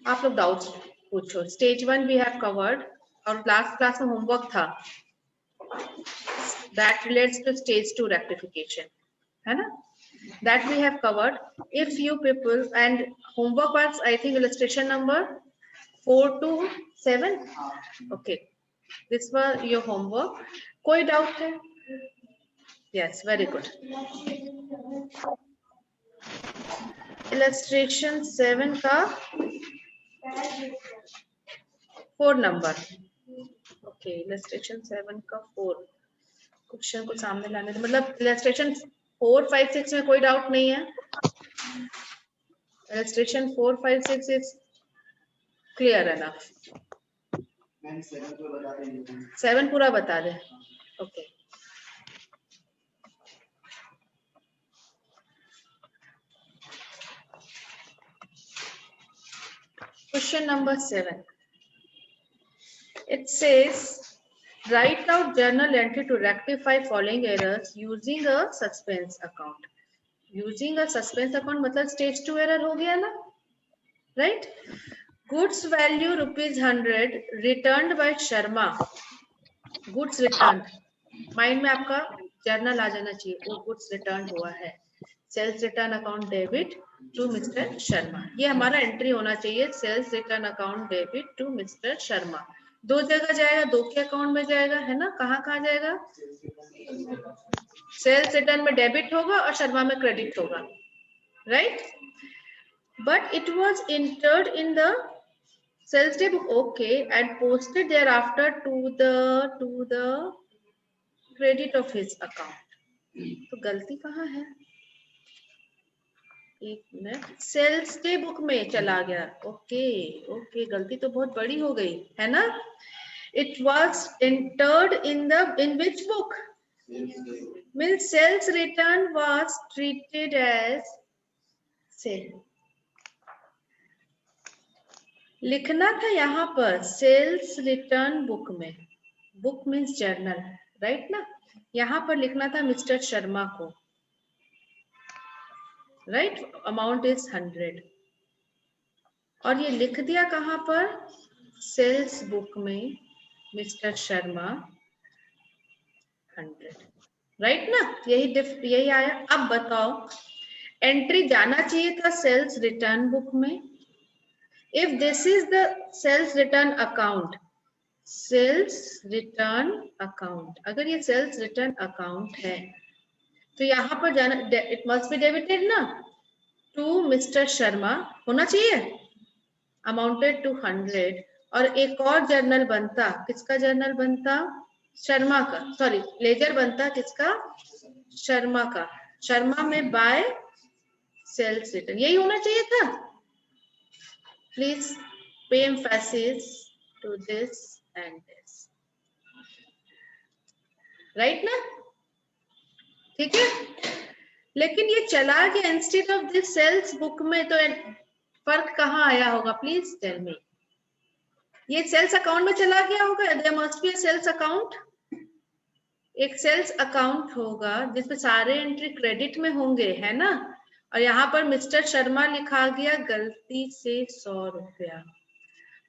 आप लोग डाउट्स पूछो। स्टेज 1 वी हैव कवर्ड और लास्ट क्लास में होमवर्क था, that relates to stage 2 rectification, है ना? That we have covered. If you people, and homework was I think illustration number 4 to 7. Okay, this was your homework. कोई doubt है? Yes, very good. Illustration 7 का 4 number. Okay, illustration 7 का 4. Question को सामने लाने दो, मतलब illustration 4, 5, 6 में कोई डाउट नहीं है। Illustration 4, 5, 6 is clear enough. 7 पूरा बता दे। Okay. Question number 7. It says, write out journal entry to rectify following errors using a suspense account. Using a suspense account मतलब stage 2 error हो गया ना, right? Goods value ₹100 returned by Sharma. Goods returned. Mind में आपका journal आ जाना चाहिए, वो goods returned हुआ है. Sales return account debit to Mr. Sharma. ये हमारा एंट्री होना चाहिए, sales return account debit to mister Sharma. दो जगह जाएगा, दो के अकाउंट में जाएगा, है ना? कहाँ कहाँ जाएगा? सेल्स रिटर्न में डेबिट होगा और शर्मा में क्रेडिट होगा, right? But it was entered in the sales day book, okay, and posted there after to the credit of his account. तो गलती कहाँ है? एक मिनट, सेल्स डे बुक में चला गया, ओके ओके, गलती तो बहुत बड़ी हो गई है ना? It was entered in which book? Means sales return was treated as sale. लिखना था यहाँ पर सेल्स रिटर्न बुक में, बुक मीन्स जर्नल, राइट ना? यहाँ पर लिखना था मिस्टर शर्मा को, राइट? अमाउंट इज 100 और ये लिख दिया कहाँ पर? सेल्स बुक में मिस्टर शर्मा 100, राइट ना? यही आया। अब बताओ, एंट्री जाना चाहिए था सेल्स रिटर्न बुक में। If this is the sales return account, sales return account, अगर ये सेल्स रिटर्न अकाउंट है तो यहाँ पर जाना, इट मस्ट बी डेबिटेड ना टू मिस्टर शर्मा, होना चाहिए, अमाउंटेड टू 100। और एक और जर्नल बनता, किसका जर्नल बनता? शर्मा का, सॉरी, लेजर बनता किसका? शर्मा का। शर्मा में बाय सेल्स रिटर्न, यही होना चाहिए था। Please pay emphasis to this and this, right ना? ठीक है, लेकिन ये चला गया instead of this sales book में, तो फर्क कहाँ आया होगा? Please tell me. ये सेल्स अकाउंट में चला गया होगा, there must be a sales account. एक सेल्स अकाउंट होगा जिसमें सारे एंट्री क्रेडिट में होंगे, है ना? और यहाँ पर मिस्टर शर्मा लिखा गया गलती से 100 रुपया,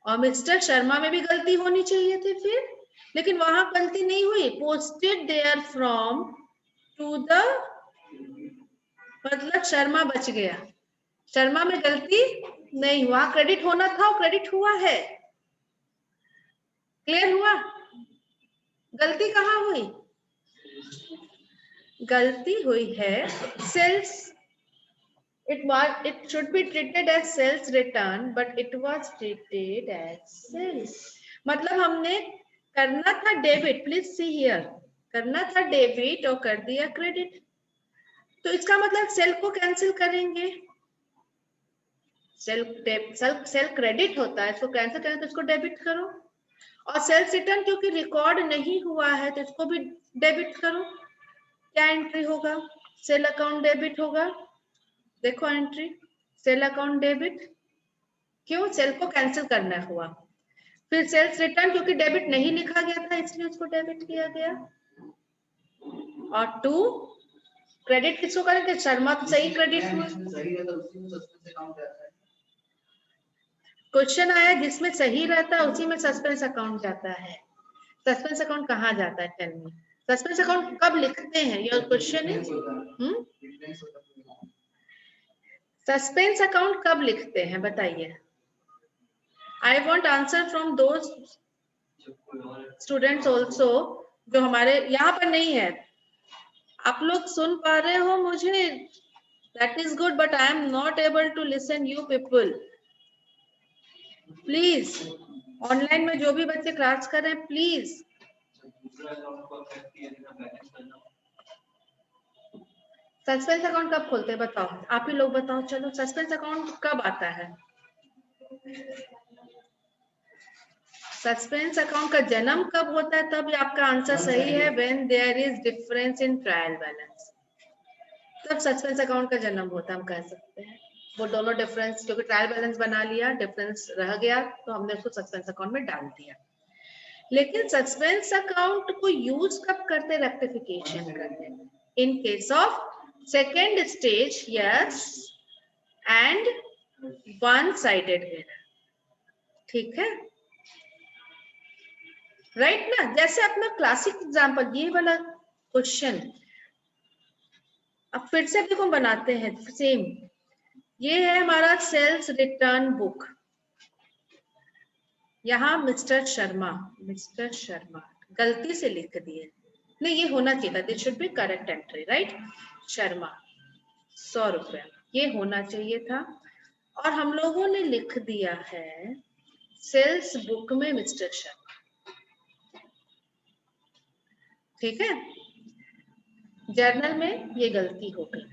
और मिस्टर शर्मा में भी गलती होनी चाहिए थी फिर, लेकिन वहां गलती नहीं हुई। Posted there from to the, मतलब शर्मा बच गया, शर्मा में गलती नहीं हुआ, क्रेडिट होना था, क्रेडिट हुआ है। क्लियर हुआ? गलती कहाँ हुई? गलती हुई है sales, it should be treated as sales return but it was treated as sales। मतलब हमने करना था डेबिट, प्लीज सी हियर, करना था डेबिट और कर दिया क्रेडिट, तो इसका मतलब सेल को कैंसिल करेंगे। सेल क्रेडिट होता है, इसको कैंसिल करें तो इसको डेबिट करो, और सेल्स रिटर्न क्योंकि रिकॉर्ड नहीं हुआ है तो इसको भी डेबिट करो। क्या एंट्री होगा? सेल अकाउंट डेबिट होगा। देखो एंट्री, सेल अकाउंट डेबिट, क्यों? सेल को कैंसिल करना हुआ। फिर सेल्स रिटर्न क्योंकि डेबिट नहीं लिखा गया था इसलिए उसको डेबिट किया गया, और टू क्रेडिट किसको करेंगे? शर्मा तो सही क्रेडिट हुआ। क्वेश्चन आया जिसमें सही रहता है उसी में सस्पेंस अकाउंट जाता है। सस्पेंस अकाउंट कहाँ जाता है? टेल मी। सस्पेंस अकाउंट कब लिखते हैं? Your question is suspense account कब लिखते हैं बताइए। I want answer from those students also जो हमारे यहाँ पर नहीं है। आप लोग सुन पा रहे हो मुझे? That is good, but I am not able to listen you people. Please online में जो भी बच्चे क्लास कर रहे हैं प्लीज। सस्पेंस अकाउंट कब खोलते हैं बताओ, आप ही लोग बताओ। चलो सस्पेंस अकाउंट कब आता है? सस्पेंस अकाउंट का जन्म कब होता है? तब आपका आंसर सही है। When there is difference in trial balance, तब सस्पेंस अकाउंट का जन्म होता है, हम कह सकते हैं। वो दोनों डिफरेंस, क्योंकि ट्रायल बैलेंस बना लिया, डिफरेंस रह गया तो हमने उसको सस्पेंस अकाउंट में डाल दिया। लेकिन सस्पेंस अकाउंट को यूज कब करते? रेक्टिफिकेशन करते, in case of second stage yes and one sided error. ठीक है, राइट ना? जैसे अपना क्लासिक एग्जांपल ये वाला क्वेश्चन अब फिर से देखो बनाते हैं सेम। ये है हमारा सेल्स रिटर्न बुक। यहाँ मिस्टर शर्मा गलती से लिख दिए, नहीं ये होना चाहिए था, this should be correct entry, right? Sharma 100 रुपया ये होना चाहिए था, और हम लोगों ने लिख दिया है सेल्स बुक में मिस्टर शर्मा। ठीक है, जर्नल में ये गलती हो गई।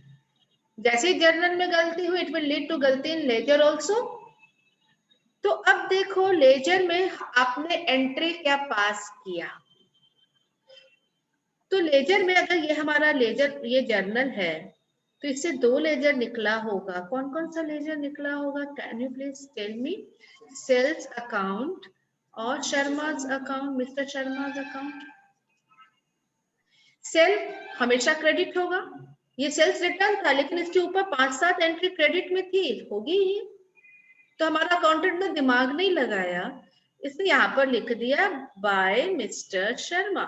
जैसे ही जर्नल में गलती हुई इट विल लीड टू गलती इन लेजर ऑल्सो। तो अब देखो लेजर में आपने एंट्री क्या पास किया, तो लेजर में अगर ये हमारा लेजर ये जर्नल है तो इससे 2 लेजर निकला होगा। कौन कौन सा लेजर निकला होगा? Can you please tell me? Sales account और Sharma's account, mister Sharma's account. Sale हमेशा क्रेडिट होगा, ये सेल्स रिटर्न था लेकिन इसके ऊपर 5-7 एंट्री क्रेडिट में थी, होगी ही। तो हमारा अकाउंटेंट ने दिमाग नहीं लगाया, इसने यहाँ पर लिख दिया बाय मिस्टर शर्मा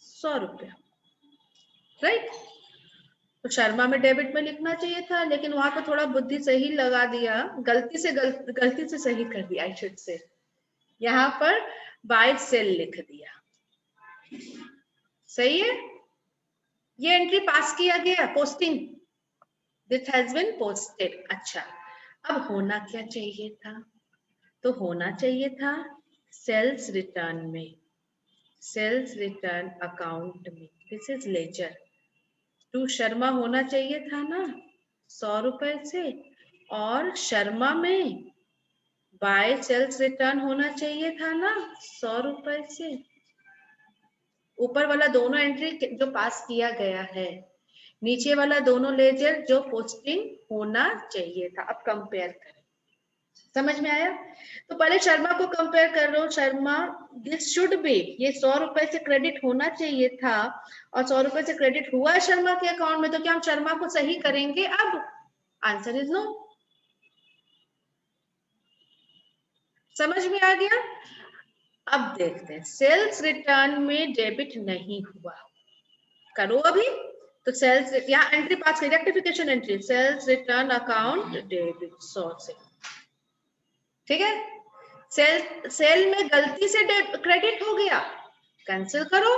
100 रुपया, राइट? तो शर्मा में डेबिट में लिखना चाहिए था, लेकिन वहां पर थोड़ा बुद्धि सही लगा दिया, गलती से सही कर दिया आई शुड से। यहाँ पर बाय सेल लिख दिया, सही है। ये एंट्री पास किया गया, posting, this has been posted. अच्छा, अब होना क्या चाहिए था? तो होना चाहिए था सेल्स रिटर्न में, सेल्स रिटर्न अकाउंट में, this is ledger to Sharma होना चाहिए था ना 100 रुपए से, और शर्मा में बाय सेल्स रिटर्न होना चाहिए था ना 100 रुपए से। ऊपर वाला दोनों एंट्री जो पास किया गया है, नीचे वाला दोनों लेजर जो पोस्टिंग होना चाहिए था। अब कंपेयर करें, समझ में आया? तो पहले शर्मा को कंपेयर कर रहे हो, शर्मा दिस शुड बी, ये 100 रुपए से क्रेडिट होना चाहिए था और 100 रुपए से क्रेडिट हुआ है शर्मा के अकाउंट में, तो क्या हम शर्मा को सही करेंगे? अब आंसर इज नो। समझ में आ गया? अब देखते हैं, सेल्स रिटर्न में डेबिट नहीं हुआ, करो अभी। तो सेल्स, यहाँ एंट्री पास करिए, rectification entry, sales return account debit 100 से, ठीक है। सेल में गलती से क्रेडिट हो गया, कैंसिल करो,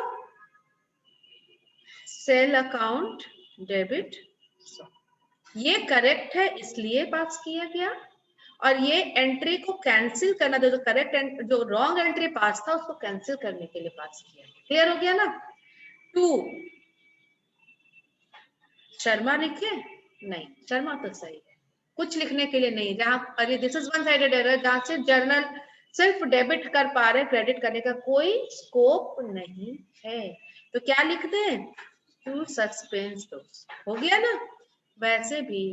सेल अकाउंट डेबिट 100, ये करेक्ट है इसलिए पास किया गया, और ये एंट्री को कैंसिल करना, जो करेक्ट जो रॉन्ग एंट्री पास था उसको कैंसिल करने के लिए पास किया। क्लियर हो गया ना? 2 शर्मा लिखे? नहीं, शर्मा तो सही है, कुछ लिखने के लिए नहीं। जहां अरे this is one sided error, जहां से जर्नल सिर्फ डेबिट कर पा रहे, क्रेडिट करने का कोई स्कोप नहीं है, तो क्या लिख दें? टू सस्पेंस दोस, हो गया ना? वैसे भी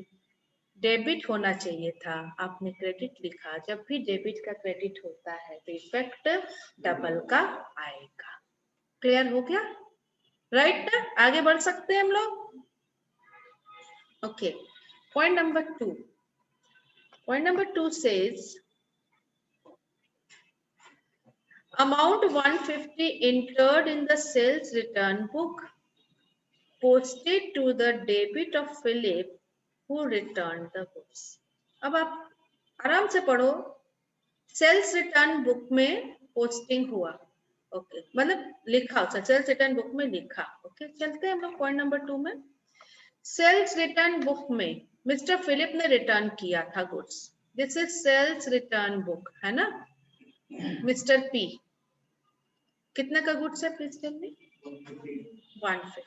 डेबिट होना चाहिए था, आपने क्रेडिट लिखा। जब भी डेबिट का क्रेडिट होता है तो इफेक्ट डबल का आएगा। क्लियर हो गया? राइट ना, आगे बढ़ सकते हैं हम लोग। Okay, point number 2. Point number 2 says amount 150 entered in the sales return book posted to the debit of Philip who returned the goods. अब आप आराम से पढ़ो, सेल्स रिटर्न बुक में पोस्टिंग हुआ, ओके मतलब लिखा, सेल्स रिटर्न बुक में लिखा। ओके चलते हैं हम लोग पॉइंट नंबर 2 में। सेल्स रिटर्न बुक में मिस्टर फिलिप ने रिटर्न किया था goods, this is sales return book, है ना। मिस्टर पी कितने का गुड्स है, प्लीज टेल मी। 150।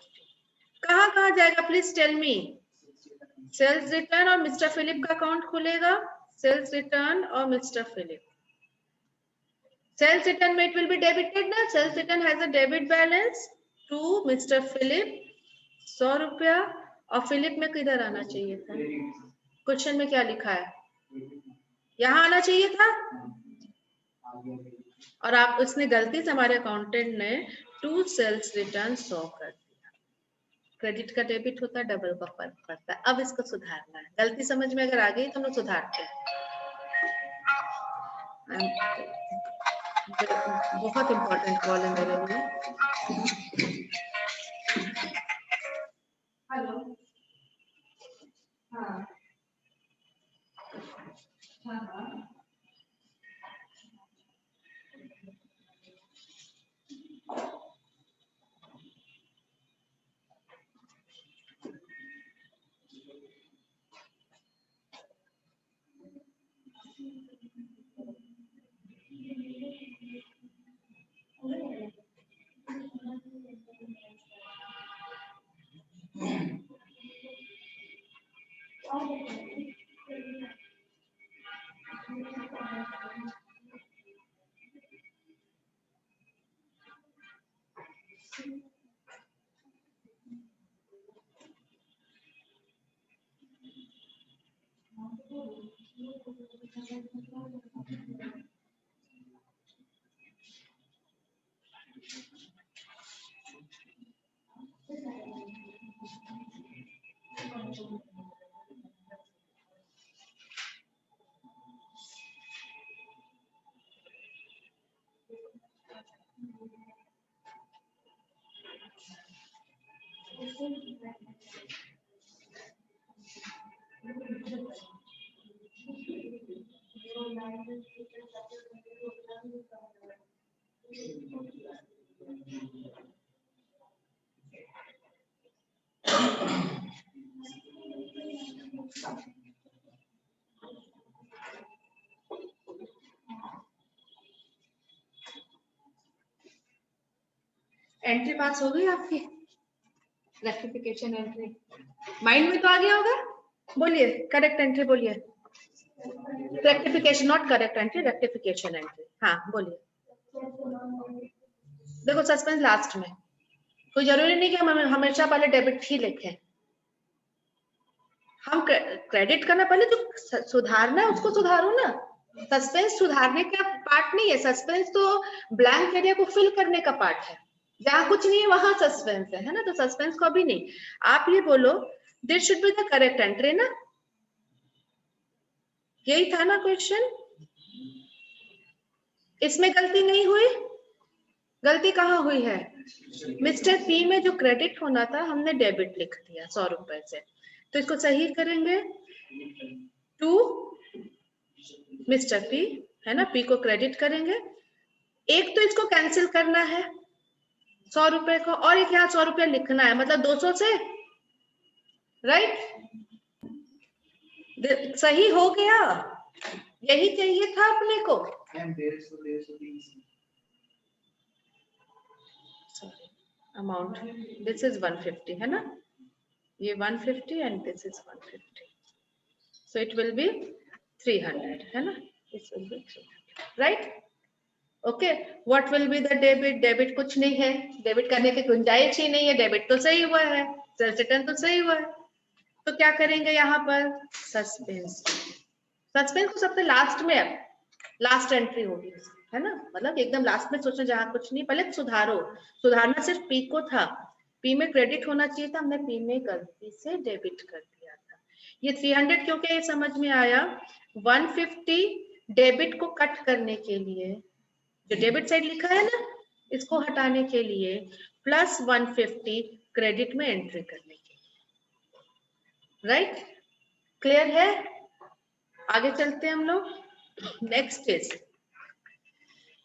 कहाँ कहाँ जाएगा, please tell me. Sales return और मिस्टर फिलिप का अकाउंट खुलेगा, सेल्स रिटर्न और मिस्टर फिलिप। सेल्स रिटर्न में इट विल बी डेबिटेड ना, sales return has a debit balance to mister Philip 100 रुपया, और फिलिप में किधर आना चाहिए था, क्वेश्चन में क्या लिखा है, यहाँ आना चाहिए था, और आप उसने गलती से, हमारे अकाउंटेंट ने टू सेल्स रिटर्न 100 कर दिया। क्रेडिट का डेबिट होता है, डबल का फर्क पड़ता है। अब इसको सुधारना है, गलती समझ में अगर आ गई तो हम लोग सुधारते हैं। बहुत इंपॉर्टेंट कॉल है मेरे लिए। हेलो, हाँ हाँ एंट्री पास हो गई आपकी, रेक्टिफिकेशन एंट्री माइंड में तो आ गया होगा, बोलिए करेक्ट एंट्री बोलिए। Rectification, not correct entry, rectification entry, हाँ बोलिए। देखो सस्पेंस लास्ट में, कोई जरूरी नहीं कि हम हमेशा पहले डेबिट ही लिखें, हम क्रेडिट करना पहले, जो सुधारना है उसको सुधारो ना। सस्पेंस सुधारने का पार्ट नहीं है, सस्पेंस तो ब्लैंक एरिया को फिल करने का पार्ट है, जहां कुछ नहीं है वहां सस्पेंस है ना, तो सस्पेंस को अभी नहीं। आप ये बोलो this should be the correct entry ना, यही था ना क्वेश्चन, इसमें गलती नहीं हुई, गलती कहाँ हुई है, मिस्टर पी में जो क्रेडिट होना था हमने डेबिट लिख दिया 100 रुपए से, तो इसको सही करेंगे टू मिस्टर पी, है ना, पी को क्रेडिट करेंगे। एक तो इसको कैंसिल करना है 100 रुपए को, और एक यहाँ 100 रुपया लिखना है, मतलब 200 से, राइट, सही हो गया, यही चाहिए था अपने को। अमाउंट दिस इज 150 है ना, ये 150 and this is 150, so it will B 300 है ना, this will be 300, right. Okay, what will be the debit, debit कुछ नहीं है, डेबिट करने की गुंजाइश ही नहीं है, डेबिट तो सही हुआ है, सेल्स रिटर्न तो सही हुआ है, तो क्या करेंगे यहाँ पर, सस्पेंस, सस्पेंस को सबसे लास्ट में, अब लास्ट एंट्री होगी, है ना, मतलब एकदम लास्ट में सोचना जहां कुछ नहीं, पहले सुधारो, सुधारना सिर्फ पी को था, पी में क्रेडिट होना चाहिए था, हमने पी में गलती से डेबिट कर दिया था। ये 300 क्योंकि ये समझ में आया, 150 डेबिट को कट करने के लिए, जो डेबिट साइड लिखा है ना, इसको हटाने के लिए, प्लस 150 क्रेडिट में एंट्री करने के लिए। राइट, क्लियर है? आगे चलते हैं हम लोग। Next is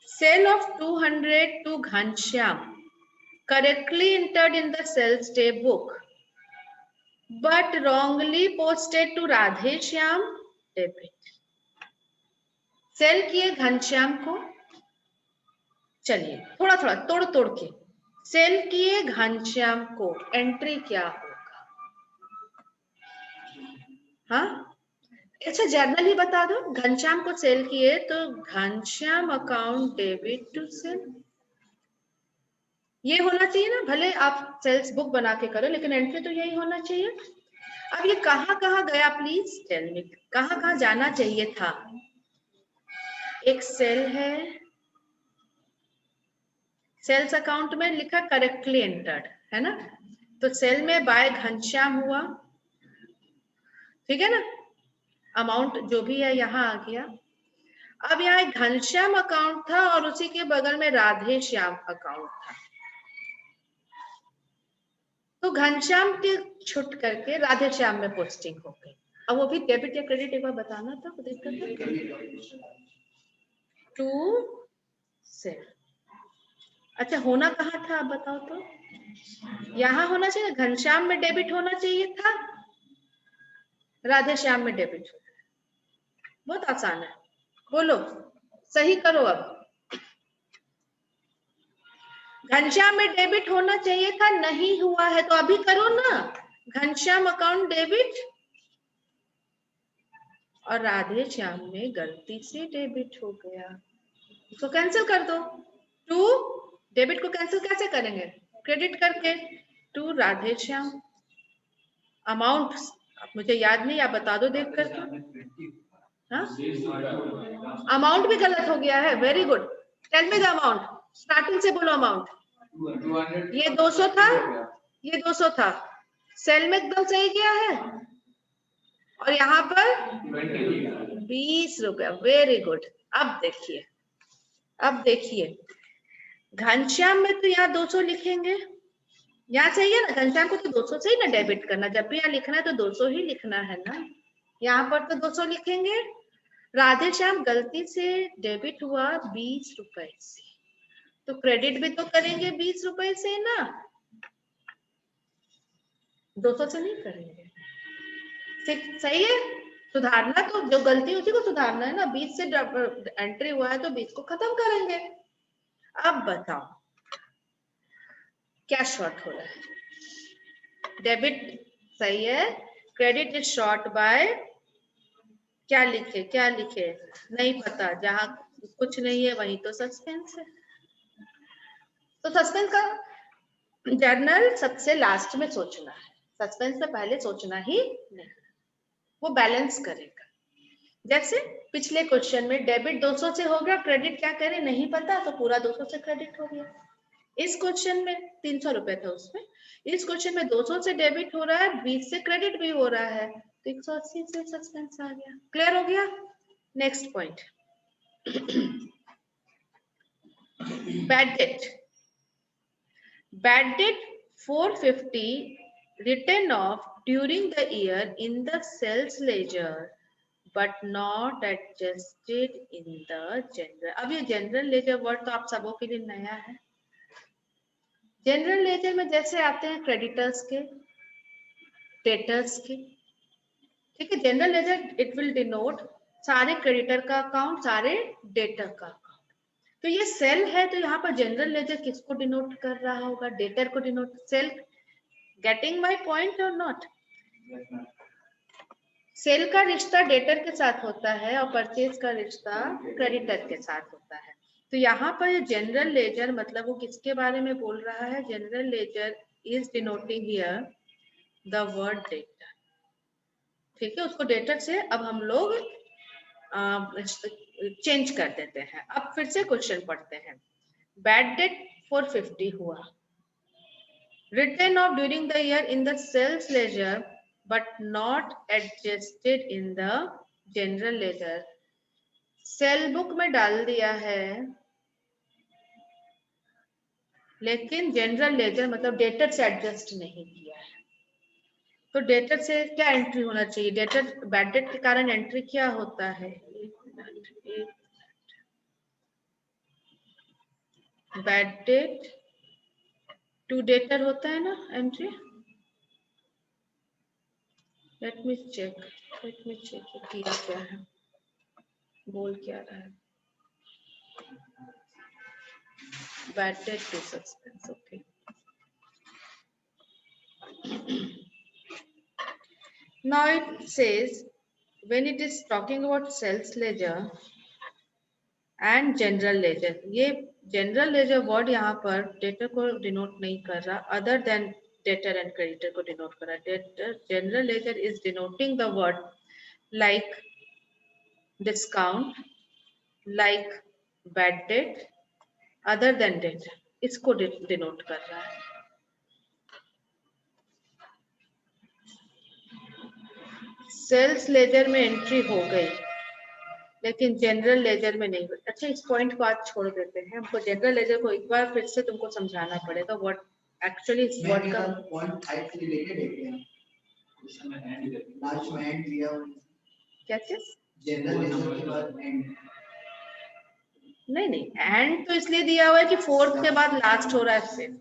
sale of 200 to Ghanshyam correctly entered in the sales day book but wrongly posted to Radhe Shyam debit. Sale किए घनश्याम को, चलिए थोड़ा थोड़ा तोड़ तोड़ के, सेल किए घनश्याम को, एंट्री क्या होगा? हाँ अच्छा, जर्नल ही बता दो। घनश्याम को सेल किए तो Ghanshyam account debit to sale, ये होना चाहिए ना। भले आप सेल्स बुक बना के करो, लेकिन एंट्री तो यही होना चाहिए। अब ये कहाँ गया, प्लीज टेल मी, कहाँ जाना चाहिए था? एक सेल है, सेल्स अकाउंट में लिखा करेक्टली एंटर्ड, है ना, तो सेल में बाय घनश्याम हुआ, ठीक है ना, अमाउंट जो भी है यहाँ आ गया। अब यहाँ एक घनश्याम अकाउंट था और उसी के बगल में राधे श्याम अकाउंट था, तो घनश्याम के छुट करके राधे श्याम में पोस्टिंग हो गई। अब वो भी डेबिट या क्रेडिट एक बार बताना था, टू सेल। अच्छा, होना कहाँ था आप बताओ तो? यहाँ होना चाहिए, घनश्याम में डेबिट होना चाहिए था, राधे श्याम में डेबिट होता है। बहुत आसान है, बोलो सही करो। अब घनश्याम में डेबिट होना चाहिए था, नहीं हुआ है, तो अभी करो ना, घनश्याम अकाउंट डेबिट, और राधे श्याम में गलती से डेबिट हो गया, इसको कैंसिल कर दो। टू डेबिट को कैंसिल कैसे करेंगे? क्रेडिट करके, टू राधे श्याम। अमाउंट मुझे याद नहीं, आप बता दो देख करके। हाँ, अमाउंट भी गलत हो गया है, very good, tell me the amount, starting से बोलो अमाउंट। ये 200 था, ये 200 था, सेल में एकदम सही गया है, और यहाँ पर 20 रुपया, वेरी गुड। अब देखिए, अब देखिए, घनश्याम में तो यहाँ 200 लिखेंगे, यहाँ चाहिए ना, घनश्याम को तो 200 से ही ना डेबिट करना, जब भी यहाँ लिखना है तो 200 ही लिखना है ना, यहाँ पर तो 200 लिखेंगे। राधे श्याम गलती से डेबिट हुआ 20 रुपए से, तो क्रेडिट भी तो करेंगे 20 रुपए से ना, 200 से नहीं करेंगे। सही है, सुधारना तो, जो गलती उसी को सुधारना है ना, 20 से एंट्री हुआ है तो 20 को खत्म करेंगे। अब बताओ क्या शॉर्ट हो रहा है? डेबिट सही है, क्रेडिट इज शॉर्ट बाय, क्या लिखे क्या लिखे नहीं पता, जहां कुछ नहीं है वहीं तो सस्पेंस है, तो सस्पेंस का जर्नल सबसे लास्ट में सोचना है, सस्पेंस में पहले सोचना ही नहीं, वो बैलेंस करेगा। जैसे पिछले क्वेश्चन में डेबिट 200 से हो गया, क्रेडिट क्या करें नहीं पता, तो पूरा 200 से क्रेडिट हो गया। इस क्वेश्चन में 300 रुपए था उसमें, इस क्वेश्चन में 200 से डेबिट हो रहा है, 20 से क्रेडिट भी हो रहा है, तो 180 से सस्पेंस आ गया। क्लियर हो गया? Next point, bad debt. Bad debt 450 written off during the year in the sales ledger but not adjusted in the general। अब ये जनरल लेजर वर्ड तो आप सबों के लिए नया है। जनरल लेजर में जैसे आते हैं क्रेडिटर्स के, डेटर्स के, ठीक है, general ledger it will denote सारे क्रेडिटर का अकाउंट, सारे डेटर का अकाउंट। तो ये सेल है, तो यहाँ पर जनरल लेजर किसको डिनोट कर रहा होगा? डेटर को denote, sale. Getting my point और नॉट? सेल का रिश्ता डेटर के साथ होता है और परचेज का रिश्ता क्रेडिटर के साथ होता है। तो यहाँ पर जनरल लेजर मतलब वो किसके बारे में बोल रहा है? General ledger is denoting here the word debtor, ठीक है, उसको डेटर से अब हम लोग चेंज कर देते हैं। अब फिर से क्वेश्चन पढ़ते हैं। बैड डेट 450 हुआ, written off during the year in the sales ledger but not adjusted in the general ledger. Cell book में डाल दिया है लेकिन जनरल लेजर मतलब डेटर से एडजस्ट नहीं किया है। तो डेटर से क्या एंट्री होना चाहिए? डेटर बैड डेट के कारण एंट्री क्या होता है? बैड डेट टू डेटर होता है ना एंट्री। लेट मी चेक किया क्या है, बोल क्या रहा है। Bad debt to suspense, okay. Now it says when it is talking about sales ledger and general ledger, ये general ledger word यहाँ पर डेटर को डिनोट नहीं कर रहा, other than debtor and creditor को डिनोट कर रहा है। Debtor general ledger is denoting the word like discount, like bad debt, other than debtor, इसको डिनोट कर रहा है। सेल्स लेजर में एंट्री हो गई लेकिन जनरल लेजर में नहीं हुई। अच्छा, इस पॉइंट को आज छोड़ देते हैं, हमको जनरल लेजर को एक बार फिर से तुमको समझाना पड़ेगा व्हाट एक्चुअली इस वर्ड का पॉइंट 5 से रिलेटेड है क्या? लास्ट में एंड दिया क्या चीज? जनरल लेजर के बाद एंड नहीं, एंड तो इसलिए दिया हुआ है कि फोर्थ के बाद लास्ट हो रहा है फिर।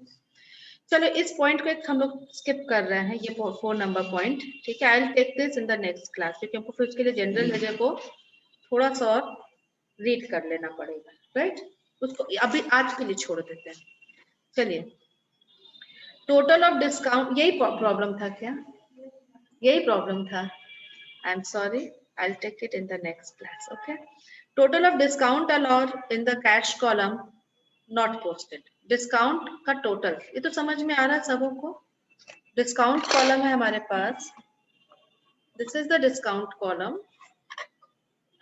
चलो इस पॉइंट को एक हम लोग स्किप कर रहे हैं, ये 4 नंबर पॉइंट, ठीक है। I will take this in the next class, क्योंकि हमको फिर उसके लिए जनरल लेजर को थोड़ा सा और रीड कर लेना पड़ेगा, राइट। उसको अभी आज के लिए छोड़ देते हैं। चलिए, टोटल ऑफ डिस्काउंट, यही प्रॉब्लम था क्या? यही प्रॉब्लम था। I am sorry, I will take it in the next class, okay. Total of discount allowed in the cash column not posted. Discount का टोटल, ये तो समझ में आ रहा है सबों को। डिस्काउंट कॉलम है हमारे पास, this is the discount column.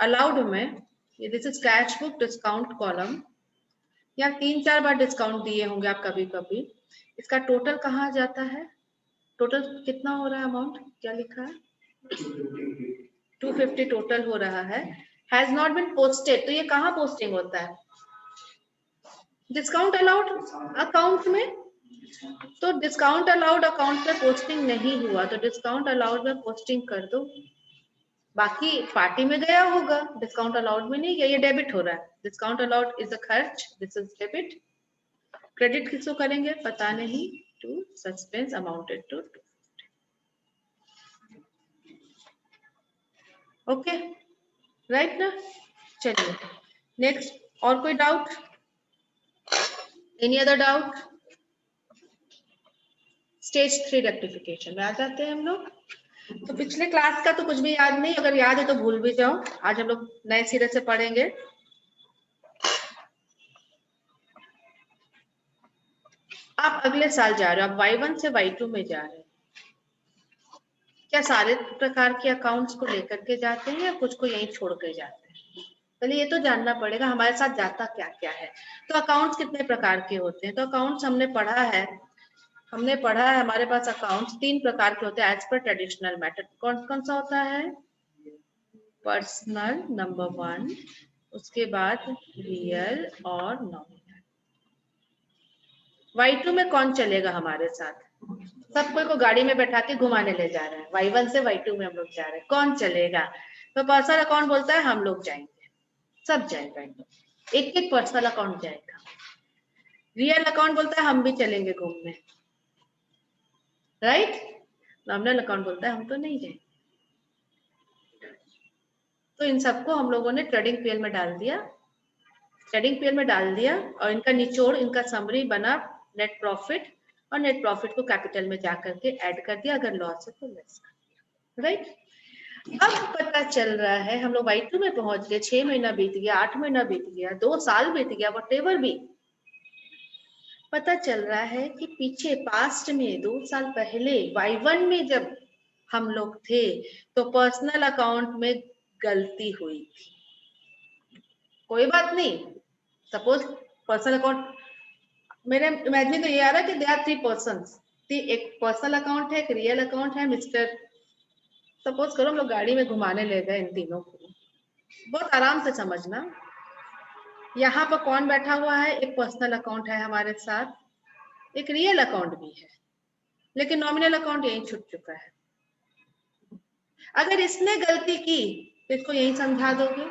Allowed में ये this is cash book discount column. या 3-4 बार डिस्काउंट दिए होंगे आप कभी कभी। इसका टोटल कहाँ जाता है? टोटल कितना हो रहा है? अमाउंट क्या लिखा है? 250 टोटल हो रहा है। हैज नॉट बीन पोस्टेड, तो ये कहाँ पोस्टिंग होता है? डिस्काउंट अलाउड अकाउंट में। तो डिस्काउंट अलाउड अकाउंट पे पोस्टिंग नहीं हुआ तो डिस्काउंट अलाउड में पोस्टिंग कर दो। बाकी पार्टी में गया होगा, डिस्काउंट अलाउड में नहीं गया, ये डेबिट हो रहा है। डिस्काउंट अलाउड इज अ खर्च, दिस इज डेबिट। क्रेडिट किसको करेंगे पता नहीं, to suspense amounted to 250। Okay, right ना। चलिए नेक्स्ट, और कोई doubt? Any other doubt? Stage 3 rectification में आ जाते हैं हम लोग। तो पिछले क्लास का तो कुछ भी याद नहीं, अगर याद है तो भूल भी जाओ। आज हम लोग नए सिरे से पढ़ेंगे। आप अगले साल जा रहे हो, आप Y1 से Y2 में जा रहे हो। क्या सारे प्रकार के अकाउंट्स को लेकर के जाते हैं या कुछ को यहीं छोड़ के जाते हैं? पहले ये तो जानना पड़ेगा हमारे साथ जाता क्या क्या है। तो अकाउंट्स कितने प्रकार के होते हैं? तो अकाउंट्स हमने पढ़ा है हमारे पास अकाउंट्स 3 प्रकार के होते हैं एज पर ट्रेडिशनल मेथड। कौन कौन सा होता है? पर्सनल नंबर 1, उसके बाद रियल और नॉमिनल। Y2 में कौन चलेगा हमारे साथ? सब कोई को गाड़ी में बैठा के घुमाने ले जा रहे हैं। Y1 से Y2 में हम लोग जा रहे हैं, कौन चलेगा? तो पर्सनल अकाउंट बोलता है हम लोग जाएंगे, सब जाएगा, एक एक पर्सनल अकाउंट जाएगा। रियल अकाउंट बोलता है हम भी चलेंगे घूमने, राइट। नॉमिनल अकाउंट बोलता है हम तो नहीं जाएंगे। तो इन सबको हम लोगों ने ट्रेडिंग पीएल में डाल दिया, और इनका निचोड़, इनका समरी बना नेट प्रॉफिट, और नेट प्रॉफिट को कैपिटल में जाकर के ऐड कर दिया, अगर लॉस है तो लेस कर दिया, राइट। अब पता चल रहा है हम लोग Y2 में पहुंच गए, 6 महीना बीत गया, 8 महीना बीत गया, 2 साल बीत गया, वटेवर भी। पता चल रहा है कि पीछे पास्ट में 2 साल पहले Y1 में जब हम लोग थे तो पर्सनल अकाउंट में गलती हुई थी। कोई बात नहीं, सपोज पर्सनल अकाउंट, मेरे इमेजिन तो ये आ रहा है कि दे आर 3 पर्सन्स, एक पर्सनल अकाउंट है, एक रियल अकाउंट है। मिस्टर, सपोज करो हम लोग गाड़ी में घुमाने ले गए इन तीनों को, बहुत आराम से समझना। यहाँ पर कौन बैठा हुआ है? एक पर्सनल अकाउंट है हमारे साथ, एक रियल अकाउंट भी है, लेकिन नॉमिनल अकाउंट यही छूट चुका है। अगर इसने गलती की तो इसको यही समझा दोगे,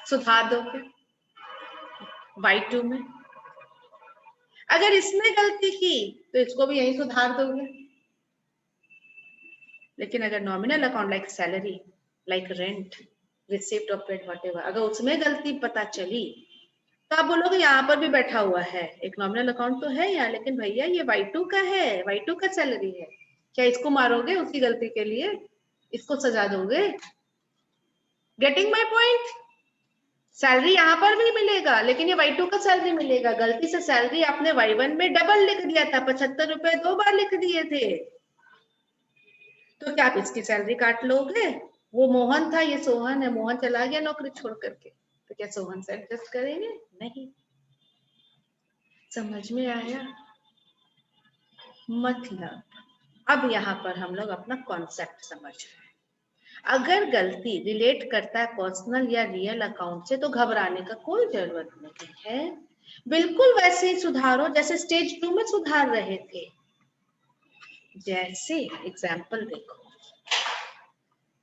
सुधार दोगे Y2 में। अगर इसने गलती की तो इसको भी यही सुधार दोगे। लेकिन अगर nominal account like salary, like rent, receipt of paid, whatever, अगर उसमें गलती पता चली तो आप बोलोगे यहाँ पर भी बैठा हुआ है, एक नॉमिनल अकाउंट तो है यहाँ, लेकिन भैया ये Y2 का है, Y2 का सैलरी है। क्या इसको मारोगे उसकी गलती के लिए? इसको सजा दोगे? Getting my point? सैलरी यहाँ पर भी मिलेगा, लेकिन ये Y2 का सैलरी मिलेगा। गलती से सैलरी आपने Y1 में डबल लिख दिया था, 75 रुपए 2 बार लिख दिए थे, तो क्या आप इसकी सैलरी काट लोगे? वो मोहन था, ये सोहन है, मोहन चला गया नौकरी छोड़ करके, तो क्या सोहन से एडजस्ट करेंगे? नहीं। समझ में आया? मतलब अब यहाँ पर हम लोग अपना कॉन्सेप्ट समझ रहे हैं। अगर गलती रिलेट करता है पर्सनल या रियल अकाउंट से तो घबराने का कोई जरूरत नहीं है, बिल्कुल वैसे ही सुधारो जैसे स्टेज 2 में सुधार रहे थे। जैसे एग्जाम्पल देखो,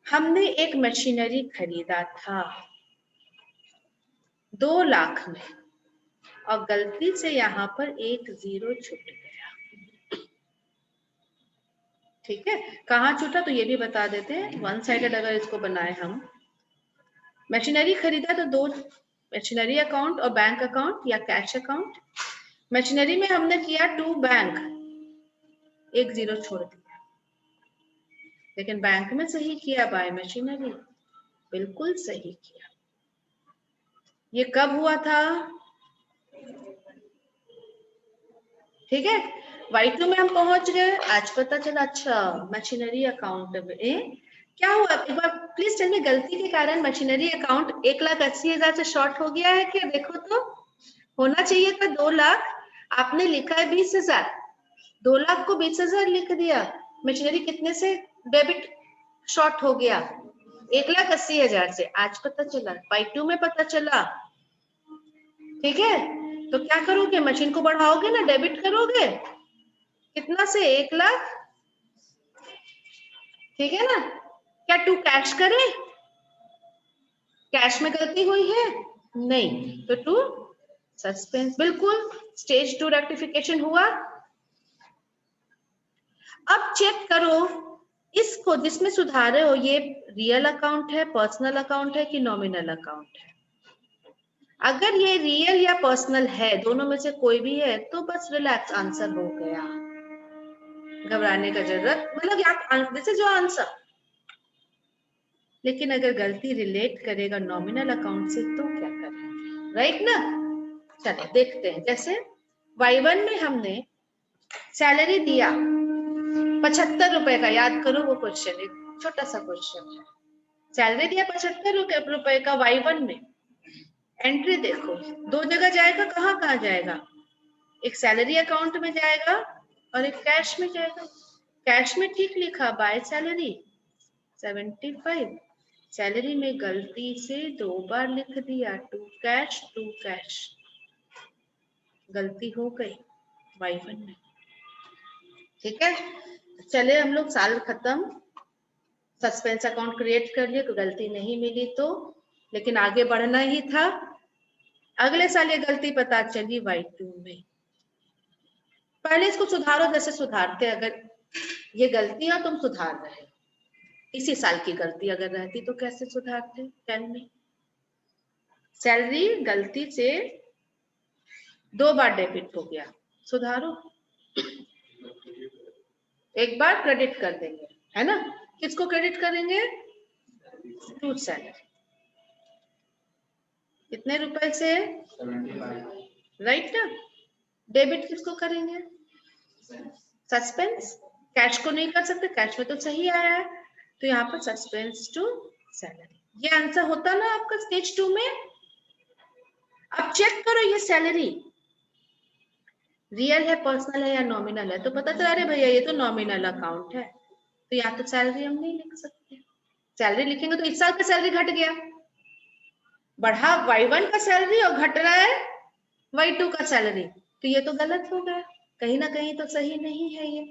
हमने एक मशीनरी खरीदा था 2 लाख में, और गलती से यहाँ पर एक 0 छूट गया। ठीक है, कहाँ छूटा तो ये भी बता देते हैं। वन साइडेड अगर इसको बनाए हम, मशीनरी खरीदा तो 2 मशीनरी अकाउंट और बैंक अकाउंट या कैश अकाउंट। मशीनरी में हमने किया टू बैंक, एक 0 छोड़ दिया, लेकिन बैंक में सही किया, बाय मशीनरी, बिल्कुल सही किया। ये कब हुआ था? ठीक है, Y2 में हम पहुंच गए। आज पता चला अच्छा मशीनरी अकाउंट में क्या हुआ। एक बार प्लीज टेल मी, गलती के कारण मशीनरी अकाउंट 1,80,000 से शॉर्ट हो गया है क्या? देखो तो, होना चाहिए था 2 लाख, आपने लिखा है 20,000, 2 लाख को 20,000 लिख दिया। मशीनरी कितने से डेबिट शॉर्ट हो गया? 1,80,000 से। आज पता चला, Y2 में पता चला। ठीक है, तो क्या करोगे? मशीन को बढ़ाओगे ना, डेबिट करोगे कितना से? 1 लाख। ठीक है ना? क्या टू कैश करे? कैश में गलती हुई है? नहीं, तो टू सस्पेंस। बिल्कुल स्टेज 2 रेक्टिफिकेशन हुआ। अब चेक करो इसको, जिसमें सुधारे हो, ये रियल अकाउंट है, पर्सनल अकाउंट है कि नॉमिनल अकाउंट है? अगर ये रियल या पर्सनल है, दोनों में से कोई भी है, तो बस रिलैक्स, आंसर हो गया, घबराने का जरूरत, मतलब दिस इज योर आंसर। लेकिन अगर गलती रिलेट करेगा नॉमिनल अकाउंट से तो क्या करेंगे? राइट ना? चलिए देखते हैं। जैसे Y1 में हमने सैलरी दिया 75 रुपए का, याद करो वो क्वेश्चन, एक छोटा सा क्वेश्चन है। सैलरी दिया 75 रुपए का Y1 में, एंट्री देखो 2 जगह जाएगा, कहाँ कहाँ जाएगा? एक सैलरी अकाउंट में जाएगा और एक कैश में जाएगा। कैश में ठीक लिखा बाय सैलरी 75, सैलरी में गलती से 2 बार लिख दिया टू कैश, गलती हो गई Y1 में। ठीक है, चले हम लोग साल खत्म, सस्पेंस अकाउंट क्रिएट कर लिए, कोई गलती नहीं मिली तो, लेकिन आगे बढ़ना ही था। अगले साल ये गलती पता चली Y2 में। पहले इसको सुधारो जैसे सुधारते, अगर ये गलती है तुम सुधार रहे, इसी साल की गलती अगर रहती तो कैसे सुधारते? Tell me. सैलरी गलती से 2 बार डेबिट हो गया, सुधारो। एक बार क्रेडिट कर देंगे, है ना? किसको क्रेडिट करेंगे? To salary. कितने रुपए से? 75। राइट ना? डेबिट किसको करेंगे? सस्पेंस। कैश को नहीं कर सकते, कैश में तो सही आया है, तो यहाँ पर सस्पेंस टू सैलरी। ये आंसर होता ना आपका स्टेज 2 में। अब चेक करो ये सैलरी रियल है, पर्सनल है या नॉमिनल है, तो पता चला अरे भैया ये तो नॉमिनल अकाउंट है, तो या तो सैलरी हम नहीं लिख सकते। सैलरी लिखेंगे तो इस साल का सैलरी घट गया, बढ़ा Y1 का सैलरी और घट रहा है Y2 का सैलरी, तो ये तो गलत हो गया, कहीं ना कहीं तो सही नहीं है ये।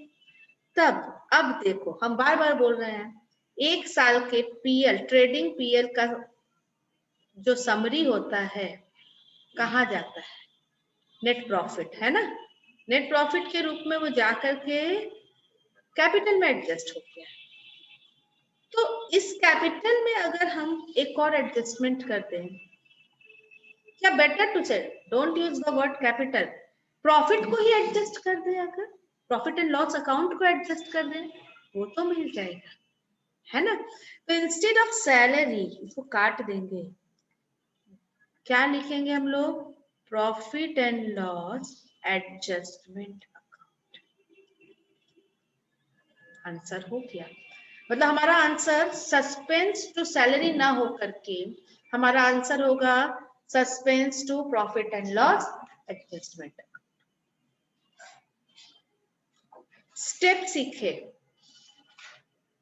तब अब देखो हम बार बार बोल रहे हैं, एक साल के पीएल, ट्रेडिंग पीएल का जो समरी होता है कहाँ जाता है, नेट प्रॉफिट, है ना। नेट प्रॉफिट के रूप में वो जाकर के कैपिटल में एडजस्ट हो गया। तो इस कैपिटल में अगर हम एक और एडजस्टमेंट करते हैं, क्या बेटर टू से don't use the word capital, profit को ही एडजस्ट कर दें, अगर प्रॉफिट एंड लॉस अकाउंट को एडजस्ट कर दें वो तो मिल जाएगा, है ना। तो इंस्टेड ऑफ सैलरी इसको काट देंगे, क्या लिखेंगे हम लोग, profit and loss adjustment account. Answer हो गया, मतलब हमारा आंसर सस्पेंस टू सैलरी ना हो करके हमारा आंसर होगा suspense to profit and loss adjustment. Step सीखे,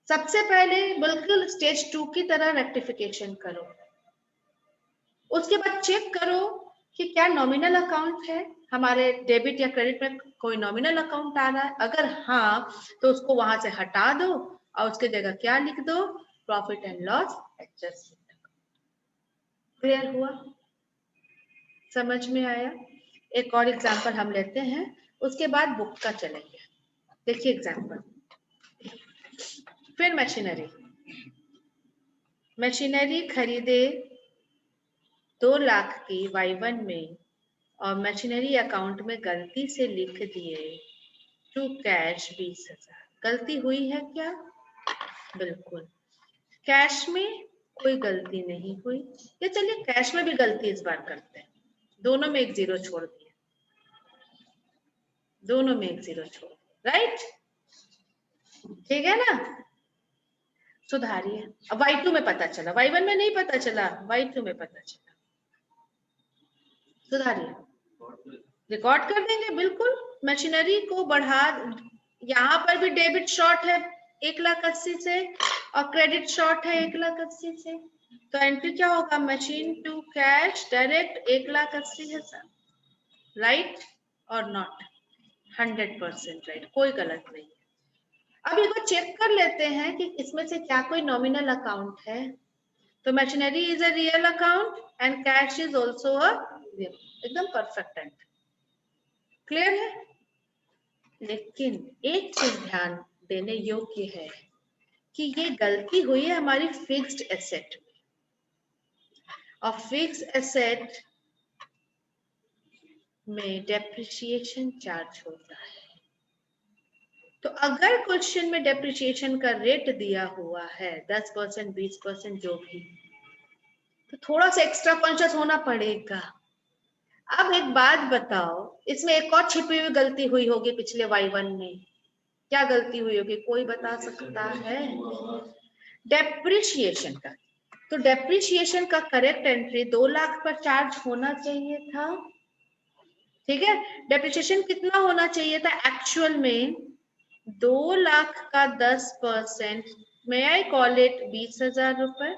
सबसे पहले बिल्कुल स्टेज 2 की तरह रेक्टिफिकेशन करो, उसके बाद चेक करो कि क्या नॉमिनल अकाउंट है, हमारे डेबिट या क्रेडिट में कोई नॉमिनल अकाउंट आ रहा है, अगर हाँ तो उसको वहां से हटा दो और उसके जगह क्या लिख दो, profit and loss adjustment. Clear हुआ, समझ में आया। एक और एग्जांपल हम लेते हैं, उसके बाद बुक का चलेंगे। देखिए एग्जांपल, फिर मशीनरी खरीदे 2 लाख की Y1 में और मशीनरी अकाउंट में गलती से लिख दिए टू कैश 20,000। गलती हुई है क्या, बिल्कुल, कैश में कोई गलती नहीं हुई, या चलिए कैश में भी गलती इस बार करते हैं, दोनों में एक जीरो छोड़ दिए, दोनों में एक जीरो छोड़, राइट, ठीक है ना। सुधारिए, अब Y2 में पता चला, Y1 में नहीं पता चला, Y2 में पता चला, सुधारिए, रिकॉर्ड कर देंगे बिल्कुल। मशीनरी को बढ़ा, यहाँ पर भी डेबिट शॉर्ट है 1,80,000 से और क्रेडिट शॉर्ट है 1,80,000 से, तो एंट्री क्या होगा, machine to cash direct 1,80,000, right और नॉट, 100% राइट, कोई गलत नहीं। अब एक बार चेक कर लेते हैं कि इसमें से क्या कोई नॉमिनल अकाउंट है, तो machinery is a real account and cash is also a real, एकदम परफेक्ट एंट्री, क्लियर है। लेकिन एक चीज ध्यान देने योग्य है कि ये गलती हुई है हमारी फिक्स्ड एसेट में, और फिक्स्ड एसेट में डेप्रिसिएशन चार्ज होता है। तो अगर क्वेश्चन में डेप्रिसिएशन का रेट दिया हुआ है 10%, 20%, जो भी, तो थोड़ा सा एक्स्ट्रा कॉन्शियस होना पड़ेगा। अब एक बात बताओ, इसमें एक और छिपी हुई गलती हुई होगी पिछले Y1 में, क्या गलती हुई होगी, कोई बता सकता है, डेप्रिसिएशन का। तो डेप्रिसिएशन का करेक्ट एंट्री 2 लाख पर चार्ज होना चाहिए था, ठीक है। डेप्रिसिएशन कितना होना चाहिए था एक्चुअल में, 2 लाख का 10%, मे आई कॉल इट 20,000 रुपए,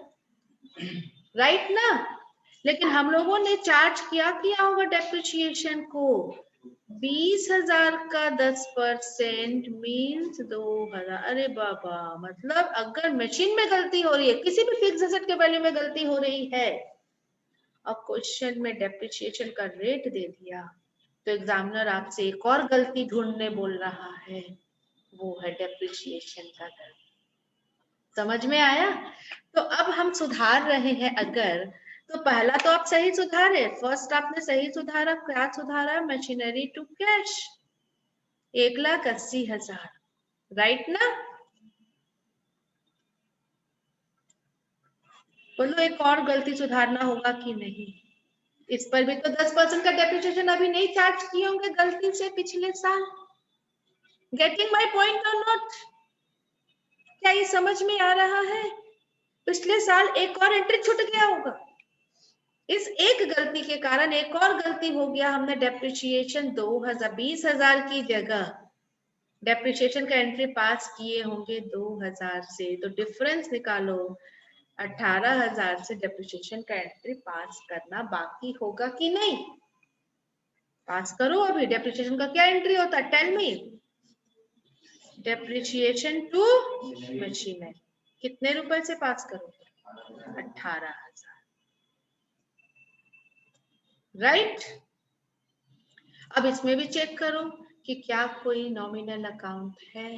राइट ना। लेकिन हम लोगों ने चार्ज किया होगा डेप्रिसिएशन को 20,000 का 10% मीन्स 2,000। अरे बाबा, मतलब अगर मशीन में गलती हो रही है, किसी भी फिक्स एसेट के वैल्यू में गलती हो रही है और क्वेश्चन में डेप्रिसिएशन का रेट दे दिया, तो एग्जामिनर आपसे एक और गलती ढूंढने बोल रहा है, वो है डेप्रिसिएशन का दर। समझ में आया। तो अब हम सुधार रहे हैं, अगर तो पहला तो आप सही सुधारे, फर्स्ट आपने सही सुधारा, क्या सुधारा, मशीनरी टू कैश 1,80,000, राइट ना। बोलो एक और गलती सुधारना होगा कि नहीं, इस पर भी तो 10% का डेप्रिसिएशन अभी नहीं चार्ज किए होंगे गलती से पिछले साल। गेटिंग माई पॉइंट और नॉट, क्या ये समझ में आ रहा है, पिछले साल एक और एंट्री छूट गया होगा, इस एक गलती के कारण एक और गलती हो गया, हमने डेप्रिसिएशन 20,000 की जगह डेप्रिसिएशन का एंट्री पास किए होंगे 2,000 से, तो डिफरेंस निकालो। 18,000 से डेप्रिसिएशन का एंट्री पास करना बाकी होगा कि नहीं? पास करो अभी। डेप्रिसिएशन का क्या एंट्री होता है? Tell me. Depreciation to machinery कितने रुपए से पास करोगे? 18,000, राइट। अब इसमें भी चेक करो कि क्या कोई नॉमिनल अकाउंट है।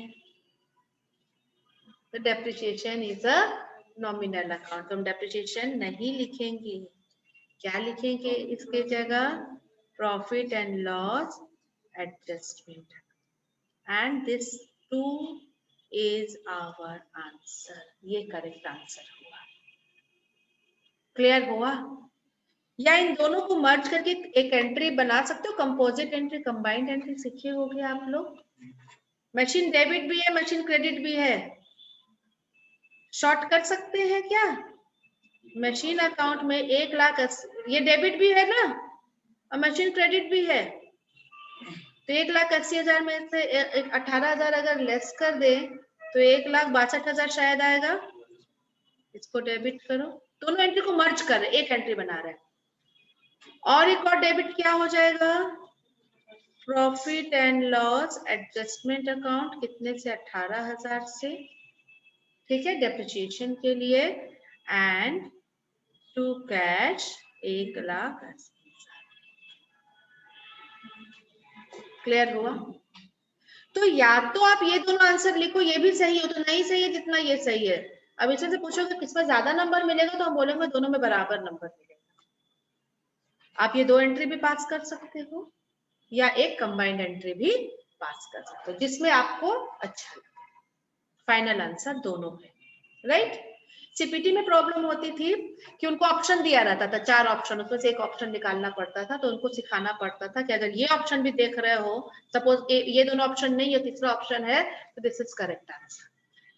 तो depreciation is a nominal account, हम डेप्रिसिएशन नहीं लिखेंगे। क्या लिखेंगे इसके जगह? Profit and loss adjustment, and this 2 is our answer. ये करेक्ट आंसर हुआ। क्लियर हुआ? या इन दोनों को मर्ज करके एक एंट्री बना सकते हो, कंपोजिट एंट्री, कंबाइंड एंट्री सीखे होगे आप लोग। मशीन डेबिट भी है, मशीन क्रेडिट भी है, शॉर्ट कर सकते हैं क्या? मशीन अकाउंट में 1,80,000 ये डेबिट भी है ना, और मशीन क्रेडिट भी है, तो 1,80,000 में से 18,000 अगर लेस कर दे तो 1,62,000 शायद आएगा। इसको डेबिट करो, दोनों एंट्री को मर्ज कर रहे, एक एंट्री बना रहे हैं। और एक और डेबिट क्या हो जाएगा? Profit and loss adjustment account, कितने से? 18,000 से, ठीक है, डेप्रिसिएशन के लिए, एंड टू कैश 1,80,000। क्लियर हुआ? तो या तो आप ये दोनों आंसर लिखो, ये भी सही हो तो नहीं सही है जितना ये सही है। अब इसमें से पूछोगे किसमें ज्यादा नंबर मिलेगा, तो हम बोलेंगे दोनों में बराबर नंबर मिलेगा। आप ये दो एंट्री भी पास कर सकते हो, या एक कंबाइंड एंट्री भी पास कर सकते हो, जिसमें आपको अच्छा लगे। फाइनल आंसर दोनों है, राइट। सीपीटी में प्रॉब्लम होती थी कि उनको ऑप्शन दिया रहता था, 4 ऑप्शन, उसमें से एक ऑप्शन निकालना पड़ता था, तो उनको सिखाना पड़ता था कि अगर ये ऑप्शन भी देख रहे हो, सपोज ये दोनों ऑप्शन नहीं है, तीसरा ऑप्शन है, तो दिस इज करेक्ट आंसर।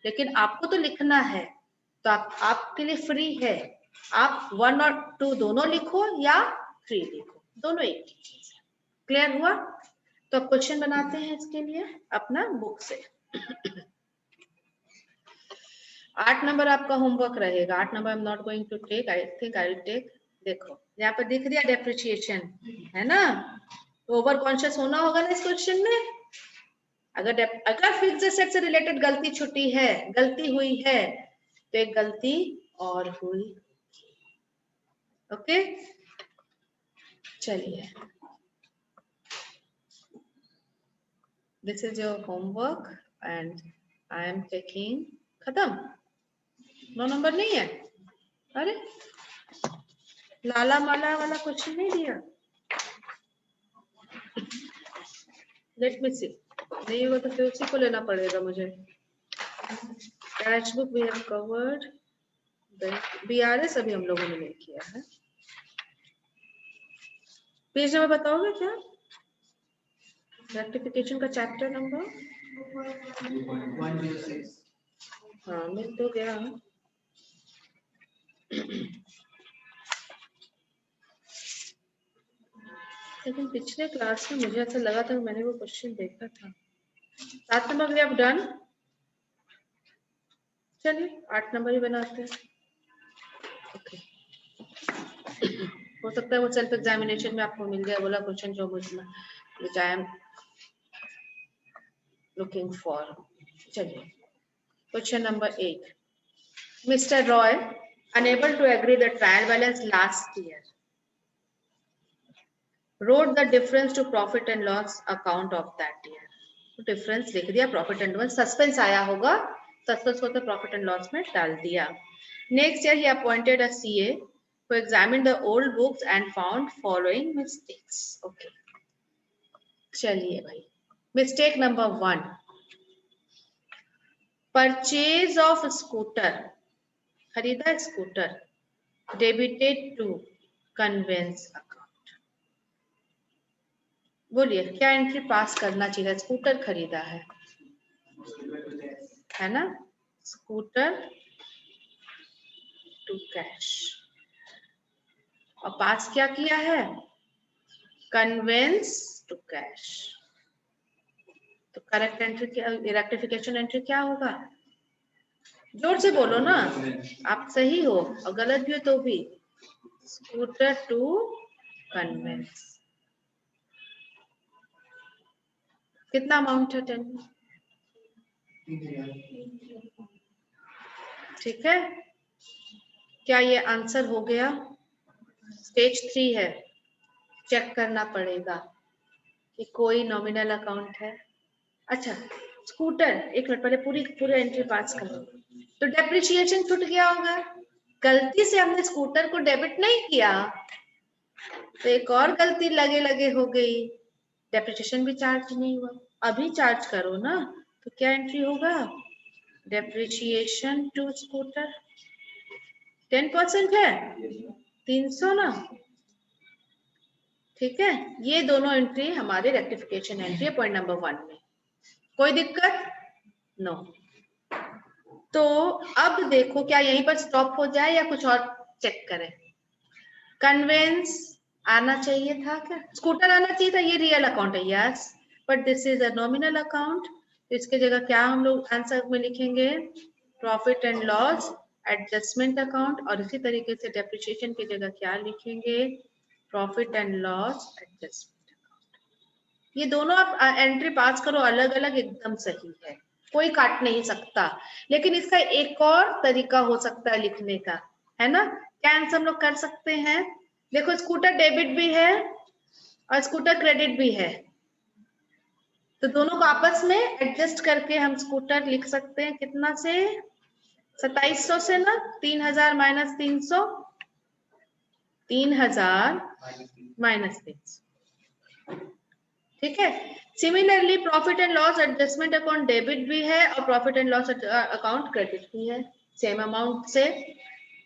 लेकिन आपको तो लिखना है, तो आपके लिए फ्री है, आप 1 और 2 दोनों लिखो या 3 लिखो, दोनों एक ही चीज है। क्लियर हुआ? तो अब क्वेश्चन बनाते हैं इसके लिए अपना बुक से। 8 नंबर आपका होमवर्क रहेगा। 8 नंबर I am not going to take, I think I will take. देखो यहाँ पर दिख दिया डेप्रिसिएशन, है ना, तो ओवर कॉन्शियस होना होगा ना इस क्वेश्चन में। अगर फिक्स्ड एसेट से रिलेटेड गलती छुट्टी है, गलती हुई है, तो एक गलती और हुई। ओके, चलिए, this is your homework and I am taking. खत्म? 9 नंबर नहीं है? अरे लाला माला वाला क्वेश्चन नहीं दिया? लेट मी सी, नहीं होगा तो फिर उसी को लेना पड़ेगा मुझे। Cash book we have covered, BRS अभी हम लोगों ने नहीं किया है। पेज नंबर बताओगे क्या? रेक्टिफिकेशन का चैप्टर नंबर 106। हाँ मिल तो गया। लेकिन पिछले क्लास में मुझे ऐसा लगा था मैंने वो क्वेश्चन देखा था। 7 नंबर वी हैव डन। चलिए 8 नंबर ही बनाते हैं। ओके, हो सकता है वो सेल्फ एग्जामिनेशन में आपको मिल गया बोला क्वेश्चन जो मुझे which I am looking for. चलिए question number 8। Mr. Roy unable to agree the trial balance last year wrote the difference to profit and loss account of that year. तो difference लिख दिया, प्रॉफिट एंड लॉस, सस्पेंस आया होगा, suspense को तो profit and loss में डाल दिया। Next year he appointed a CA who examined the old books and found following mistakes. Okay, चलिए भाई, mistake number 1, purchase of scooter, खरीदा scooter, debited to conveyance account. बोलिए क्या एंट्री पास करना चाहिए? स्कूटर खरीदा है ना, स्कूटर टू कैश। और पास क्या किया है, कन्वेंस टू कैश। तो करेक्ट एंट्री क्या, रेक्टिफिकेशन एंट्री क्या होगा, जोर से बोलो ना, आप सही हो और गलत भी हो तो भी, स्कूटर टू कन्वेंस। कितना अमाउंट है, 10, ठीक है। क्या ये आंसर हो गया, स्टेज 3 है, चेक करना पड़ेगा कि कोई नॉमिनल अकाउंट है। अच्छा स्कूटर, एक मिनट पहले पूरी एंट्री पास करो। तो डेप्रिसिएशन छूट गया होगा, गलती से हमने स्कूटर को डेबिट नहीं किया तो एक और गलती लगे लगे हो गई, डेप्रिसिएशन भी चार्ज नहीं हुआ। अभी चार्ज करो ना, तो क्या एंट्री होगा, डेप्रिसिएशन टू स्कूटर 10% है, 300 ना, ठीक है। ये दोनों एंट्री हमारे रेक्टिफिकेशन एंट्री है पॉइंट नंबर 1 में, कोई दिक्कत नो। तो अब देखो क्या यहीं पर स्टॉप हो जाए या कुछ और चेक करें। कन्वेंस आना चाहिए था क्या, स्कूटर आना चाहिए था, ये रियल अकाउंट है yes, but this is a nominal account, तो इसके जगह क्या हम लोग आंसर में लिखेंगे, profit and loss adjustment account, और इसी तरीके से डेप्रिसिएशन की जगह क्या लिखेंगे, profit and loss adjustment account. ये दोनों आप एंट्री पास करो अलग अलग, एकदम सही है, कोई काट नहीं सकता। लेकिन इसका एक और तरीका हो सकता है लिखने का, है ना, क्या आंसर हम लोग कर सकते हैं, देखो स्कूटर डेबिट भी है और स्कूटर क्रेडिट भी है, तो दोनों को आपस में एडजस्ट करके हम स्कूटर लिख सकते हैं कितना से, 2700 से ना, 3000 माइनस 300, 3000 माइनस 300, ठीक है। Similarly profit and loss adjustment account debit भी है और profit and loss account credit भी है, सेम अमाउंट से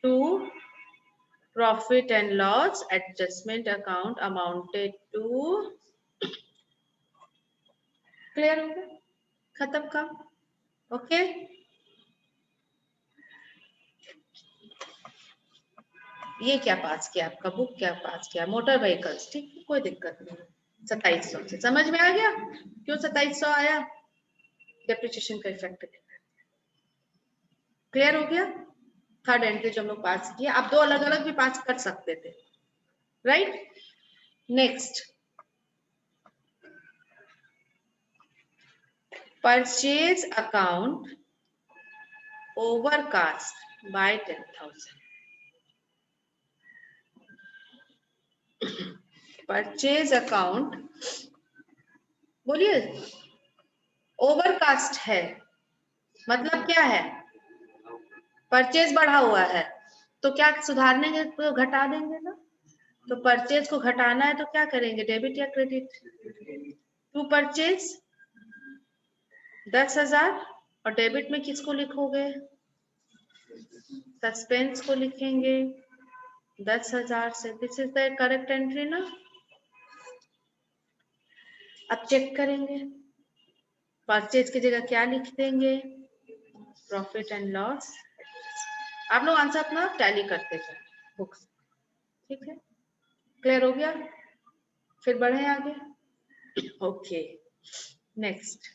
to profit and loss adjustment account amounted to, clear हो गया, खत्म काम, ओके। ये क्या पास किया, आपका बुक क्या पास किया, मोटर व्हीकल्स, ठीक है कोई दिक्कत नहीं, 2700 से समझ में आ गया क्यों 2700 आया, डेप्रिसिएशन का इफेक्ट, क्लियर हो गया। थर्ड एंट्री जो हम लोग पास किया, आप दो अलग अलग भी पास कर सकते थे, right. Next, purchase account overcast bye 10,000, purchase account बोलिए ओवरकास्ट है, मतलब क्या है, परचेज बढ़ा हुआ है तो क्या सुधारने तो घटा देंगे ना, तो परचेज को घटाना है तो क्या करेंगे, डेबिट या क्रेडिट, टू परचेज 10,000 और डेबिट में किसको लिखोगे, सस्पेंस को लिखेंगे 10,000 से, this is the correct entry ना। अब चेक करेंगे, परचेज की जगह क्या लिख देंगे, प्रॉफिट एंड लॉस, आप लोग आंसर अपना टैली करते जाए बुक्स, ठीक है, क्लियर हो गया, फिर बढ़े आगे, ओके नेक्स्ट।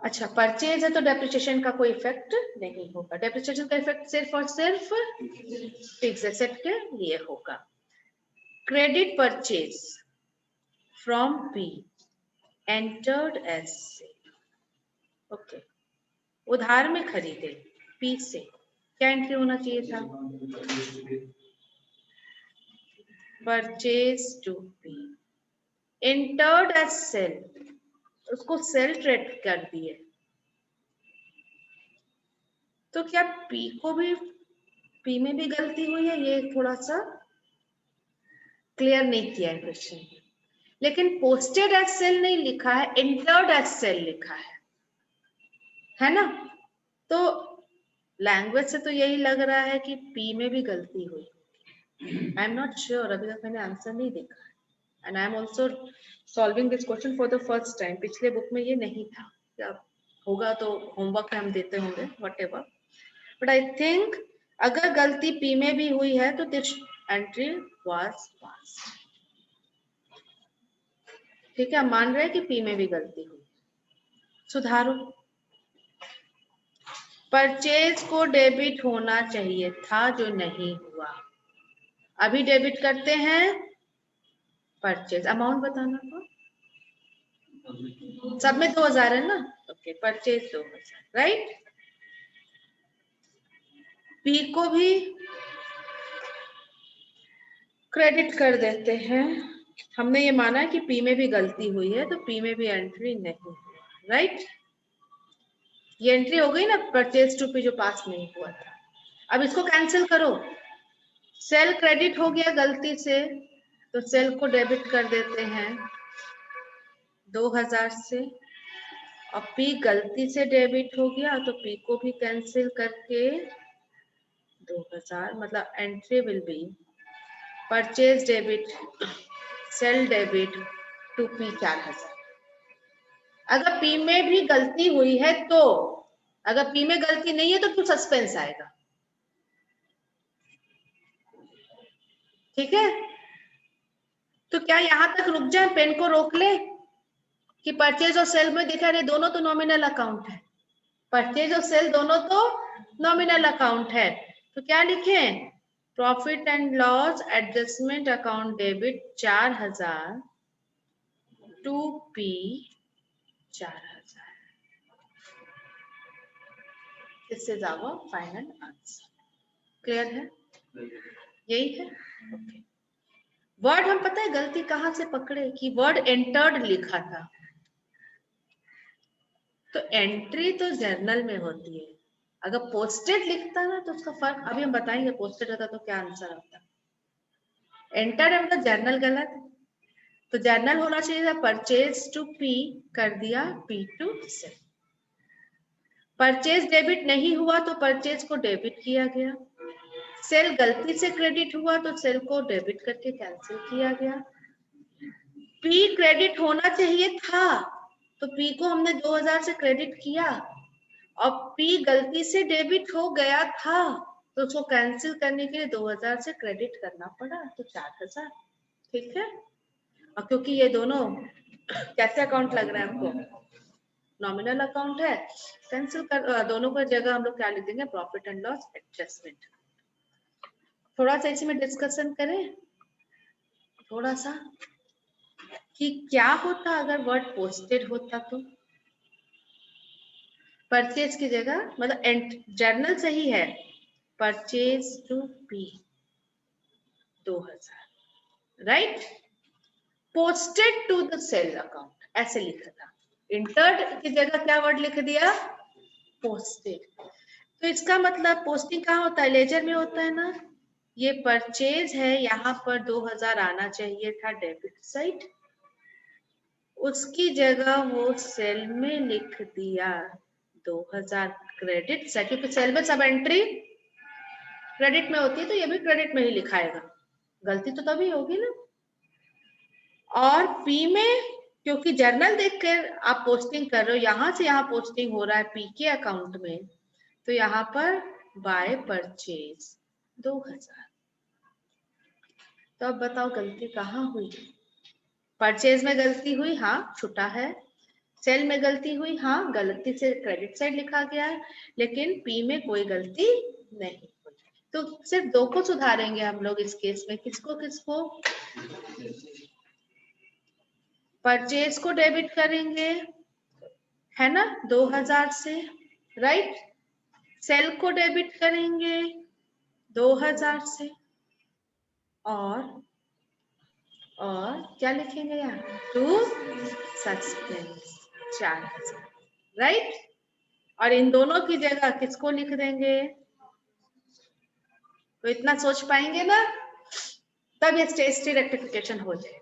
अच्छा परचेज है तो डेप्रिसिएशन का कोई इफेक्ट नहीं होगा, डेप्रिसिएशन का इफेक्ट सिर्फ और सिर्फ फिक्स एसेट के लिए होगा। Credit purchase from P entered as से, ओके, उधार में खरीदे पी से, क्या एंट्री होना चाहिए था, purchase to P, entered as sale, उसको सेल ट्रेड कर दिए, तो क्या पी को भी, पी में भी गलती हुई है, ये थोड़ा सा क्लियर नहीं किया है क्वेश्चन, लेकिन पोस्टेड एज सेल नहीं लिखा है, एंटर्ड एज सेल लिखा है ना, तो लैंग्वेज से तो यही लग रहा है कि पी में भी गलती हुई, आई एम नॉट श्योर, अभी तक मैंने आंसर नहीं देखा है, and I am also solving this question for the first time, पिछले बुक में ये नहीं था, क्या होगा तो होमवर्क में हम देते होंगे what ever, but I think अगर गलती पी में भी हुई है तो दिस एंट्री वाज पास। ठीक है, हम मान रहे हैं कि पी में भी गलती हुई, सुधारो। परचेज को डेबिट होना चाहिए था जो नहीं हुआ। अभी डेबिट करते हैं परचेज, अमाउंट बताना था, सब में 2000 है ना, ओके, परचेज 2000, राइट। पी को भी क्रेडिट कर देते हैं, हमने ये माना है कि पी में भी गलती हुई है तो पी में भी एंट्री नहीं हुआ, राइट। ये एंट्री हो गई ना परचेज टू पी जो पास नहीं हुआ था। अब इसको कैंसिल करो, सेल क्रेडिट हो गया गलती से तो सेल को डेबिट कर देते हैं 2000 से, और पी गलती से डेबिट हो गया तो पी को भी कैंसिल करके 2000, मतलब entry will be purchase debit sale debit to P 4000। अगर पी में भी गलती हुई है तो, अगर पी में गलती नहीं है तो क्यों सस्पेंस आएगा, ठीक है। तो क्या यहां तक रुक जाए, पेन को रोक ले कि परचेज और सेल में दिखा रहे दोनों तो नॉमिनल अकाउंट है, परचेज और सेल दोनों तो नॉमिनल अकाउंट है, तो क्या लिखें, profit and loss adjustment account debit 4000 to P 4000, इससे ज्यादा फाइनल आंसर। क्लियर है, यही है, ओके। वर्ड हम पता है गलती कहां से पकड़े कि वर्ड एंटर्ड लिखा था, तो एंट्री तो जर्नल में होती है, अगर पोस्टेड लिखता ना तो उसका फर्क अभी हम बताएंगे, पोस्टेड होता तो क्या आंसर आता। एंटर्ड है मतलब जर्नल गलत, तो जर्नल होना चाहिए था परचेज टू पी, कर दिया P to sale. Purchase debit नहीं हुआ तो परचेज को डेबिट किया गया, सेल गलती से क्रेडिट हुआ तो सेल को डेबिट करके कैंसिल किया गया। पी क्रेडिट होना चाहिए था तो पी को हमने 2000 से क्रेडिट किया, और पी गलती से डेबिट हो गया था तो उसको कैंसिल करने के लिए 2000 से क्रेडिट करना पड़ा, तो 4000, ठीक है। और क्योंकि ये दोनों कैसे अकाउंट लग रहा है हमको, नॉमिनल अकाउंट है, कैंसिल कर, दोनों का जगह हम लोग क्या लिख देंगे, प्रॉफिट एंड लॉस एडजस्टमेंट। थोड़ा सा इसमें डिस्कशन करें, थोड़ा सा, कि क्या होता अगर वर्ड पोस्टेड होता तो, परचेज की जगह, मतलब जर्नल सही है, purchase to P 2000, right, posted to the sale account ऐसे लिखा था, इंटर्ड की जगह क्या वर्ड लिख दिया, पोस्टेड। तो इसका मतलब पोस्टिंग कहाँ होता है, लेजर में होता है ना, ये परचेज है, यहाँ पर 2000 आना चाहिए था डेबिट साइड, उसकी जगह वो सेल में लिख दिया 2000 क्रेडिट साइड, क्योंकि सेल में सब एंट्री क्रेडिट में होती है तो ये भी क्रेडिट में ही लिखाएगा, गलती तो तभी होगी ना। और पी में क्योंकि जर्नल देखकर आप पोस्टिंग कर रहे हो, यहां से यहाँ पोस्टिंग हो रहा है पी के अकाउंट में, तो यहाँ पर बाय परचेज 2000। तो अब बताओ गलती कहाँ हुई, परचेज में गलती हुई, हाँ छुटा है, सेल में गलती हुई, हाँ गलती से क्रेडिट साइड लिखा गया है, लेकिन पी में कोई गलती नहीं हुई, तो सिर्फ दो को सुधारेंगे हम लोग इस केस में, किसको किसको, परचेज को डेबिट करेंगे है ना 2000 से, राइट, सेल को डेबिट करेंगे 2000 से, और क्या लिखेंगे यहाँ, टू सस्पेंस 4000, राइट, और इन दोनों की जगह किसको लिख देंगे, तो इतना सोच पाएंगे ना, तब ये स्टेज 3 रेक्टिफिकेशन हो जाएगा,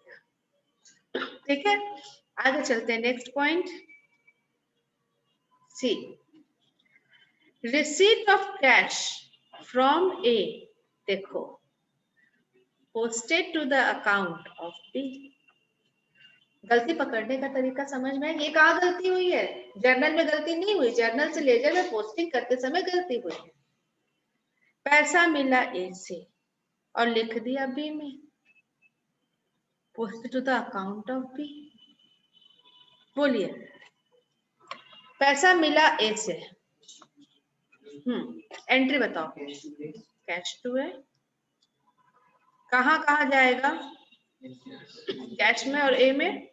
ठीक है। आगे चलते हैं, next point C, receipt of cash from A, देखो posted to the account of B, गलती पकड़ने का तरीका समझ में, ये कहाँ गलती हुई है, जर्नल में गलती नहीं हुई, जर्नल से लेजर में पोस्टिंग करते समय गलती हुई है, पैसा मिला ए से और लिख दिया बी में, post to the account of B. बोलिए, पैसा मिला ए से, एंट्री बताओ। कैश टू है, कहाँ कहाँ जाएगा? कैश में और ए में।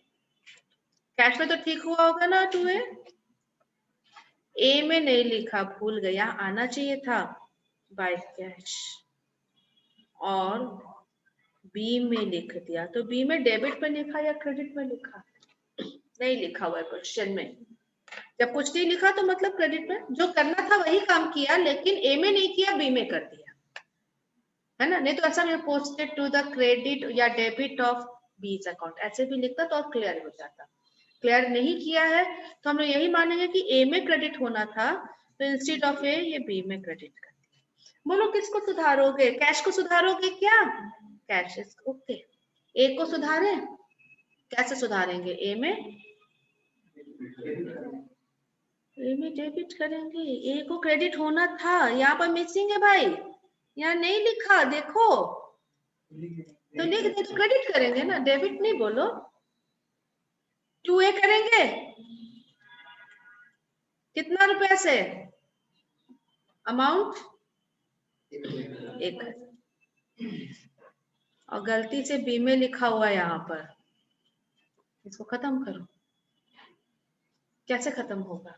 कैश में तो ठीक हुआ होगा ना, टू है। ए में नहीं लिखा, भूल गया, आना चाहिए था बाय कैश, और बी में लिख दिया। तो बी में डेबिट में लिखा या क्रेडिट में लिखा? नहीं लिखा हुआ है क्वेश्चन में। जब कुछ नहीं लिखा तो मतलब क्रेडिट में, जो करना था वही काम किया, लेकिन ए में नहीं किया, बी में कर दिया, है ना। नहीं तो ऐसा नहीं, पोस्टेड टू द क्रेडिट या डेबिट ऑफ बीज अकाउंट, ऐसे भी लिखता तो और क्लियर हो जाता। क्लियर नहीं किया है तो हम लोग यही मानेंगे कि ए में क्रेडिट होना था, तो इंस्टेड ऑफ ए ये बी में क्रेडिट कर दिया। बोलो किसको सुधारोगे? कैश को सुधारोगे क्या? Cash, okay. ए को सुधारे, कैसे सुधारेंगे? ए में डेबिट करेंगे। ए को क्रेडिट होना था, यहाँ पर मिसिंग है भाई, यहाँ नहीं लिखा, देखो तो लिख दे तो क्रेडिट करेंगे ना, डेबिट नहीं बोलो। 2A करेंगे कितना रुपए से? अमाउंट 1,000, और गलती से बी में लिखा हुआ है यहाँ पर, इसको खत्म करो। कैसे खत्म होगा?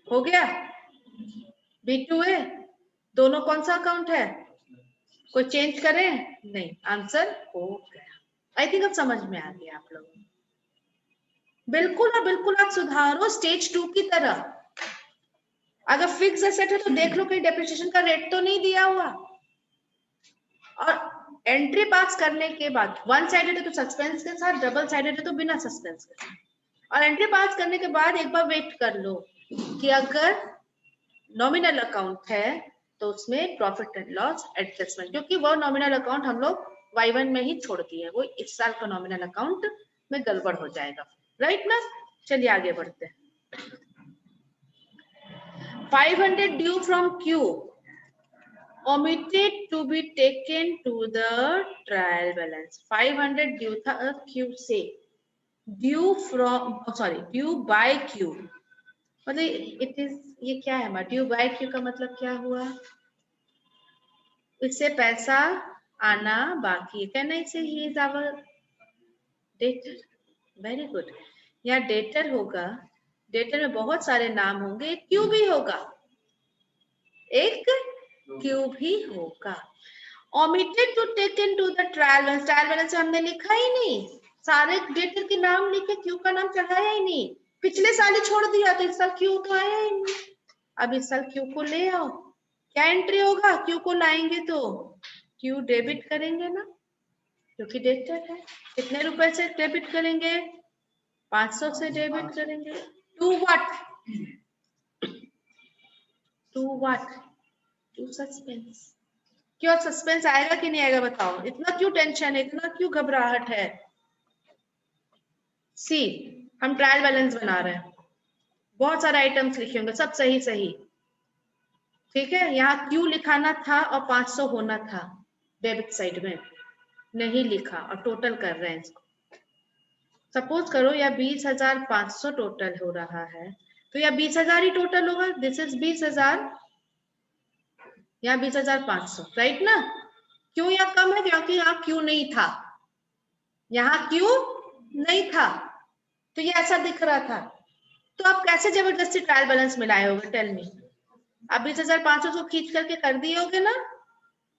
हो गया। B2A दोनों कौन सा अकाउंट है? कोई चेंज करें? नहीं, आंसर हो गया। आई थिंक अब समझ में आ गया आप लोग। बिल्कुल और बिल्कुल आप सुधारो स्टेज 2 की तरह। अगर फिक्स एसेट है तो देख लो कहीं डेप्रिसिएशन का रेट तो नहीं दिया हुआ, और एंट्री पास करने के बाद वन साइडेड है तो सस्पेंस के साथ, डबल साइडेड है तो बिना सस्पेंस के साथ, और एंट्री पास करने के बाद एक बार वेट कर लो कि अगर नॉमिनल अकाउंट है तो उसमें प्रॉफिट एंड लॉस एडजस्टमेंट, क्योंकि वो नॉमिनल अकाउंट हम लोग Y1 में ही छोड़ दिए, वो इस साल का नॉमिनल अकाउंट में गड़बड़ हो जाएगा, राइट ना। चलिए आगे बढ़ते हैं। 500 due from Q omitted to be taken to the trial balance। 500 due था Q से, due from due by Q, मतलब इट इज, ये क्या है हमारा ड्यू बाय Q का मतलब क्या हुआ? इससे पैसा आना बाकी है, कहना इसे ही is our debtor. Very good. यहाँ डेटर होगा, डेटर में बहुत सारे नाम होंगे, एक क्यू भी होगा, एक क्यू भी होगा। omitted to take into the trial balance, trial balance हमने लिखा ही नहीं, सारे डेटर के नाम लिखे, क्यू का नाम चढ़ाया ही नहीं, पिछले साल ही छोड़ दिया, तो इस साल क्यू तो आया ही नहीं। अब इस साल क्यू को ले आओ, क्या एंट्री होगा? क्यू को लाएंगे तो क्यू डेबिट करेंगे ना, क्योंकि डेटर है। कितने रुपए से डेबिट करेंगे? 500 से डेबिट करेंगे। To what? To suspense. क्यों सस्पेंस आएगा कि नहीं आएगा बताओ? इतना क्यों टेंशन है, इतना क्यों घबराहट है? सी, हम ट्रायल बैलेंस बना रहे हैं, बहुत सारे आइटम्स लिखे होंगे, सब सही सही, ठीक है। यहाँ क्यू लिखाना था और 500 होना था डेबिट साइड में, नहीं लिखा और टोटल कर रहे हैं इसको। सपोज करो या 20,500 टोटल हो रहा है, तो या 20,000 ही टोटल होगा, दिस इज 20,000, या 20,500, राइट ना। क्यों यहाँ कम है? क्योंकि यहाँ क्यू नहीं था, यहाँ क्यू नहीं था, तो ये ऐसा दिख रहा था। तो आप कैसे जबरदस्ती ट्रायल बैलेंस मिलाए होगे? Tell me. आप 20,500 को खींच करके कर दिए होगे ना,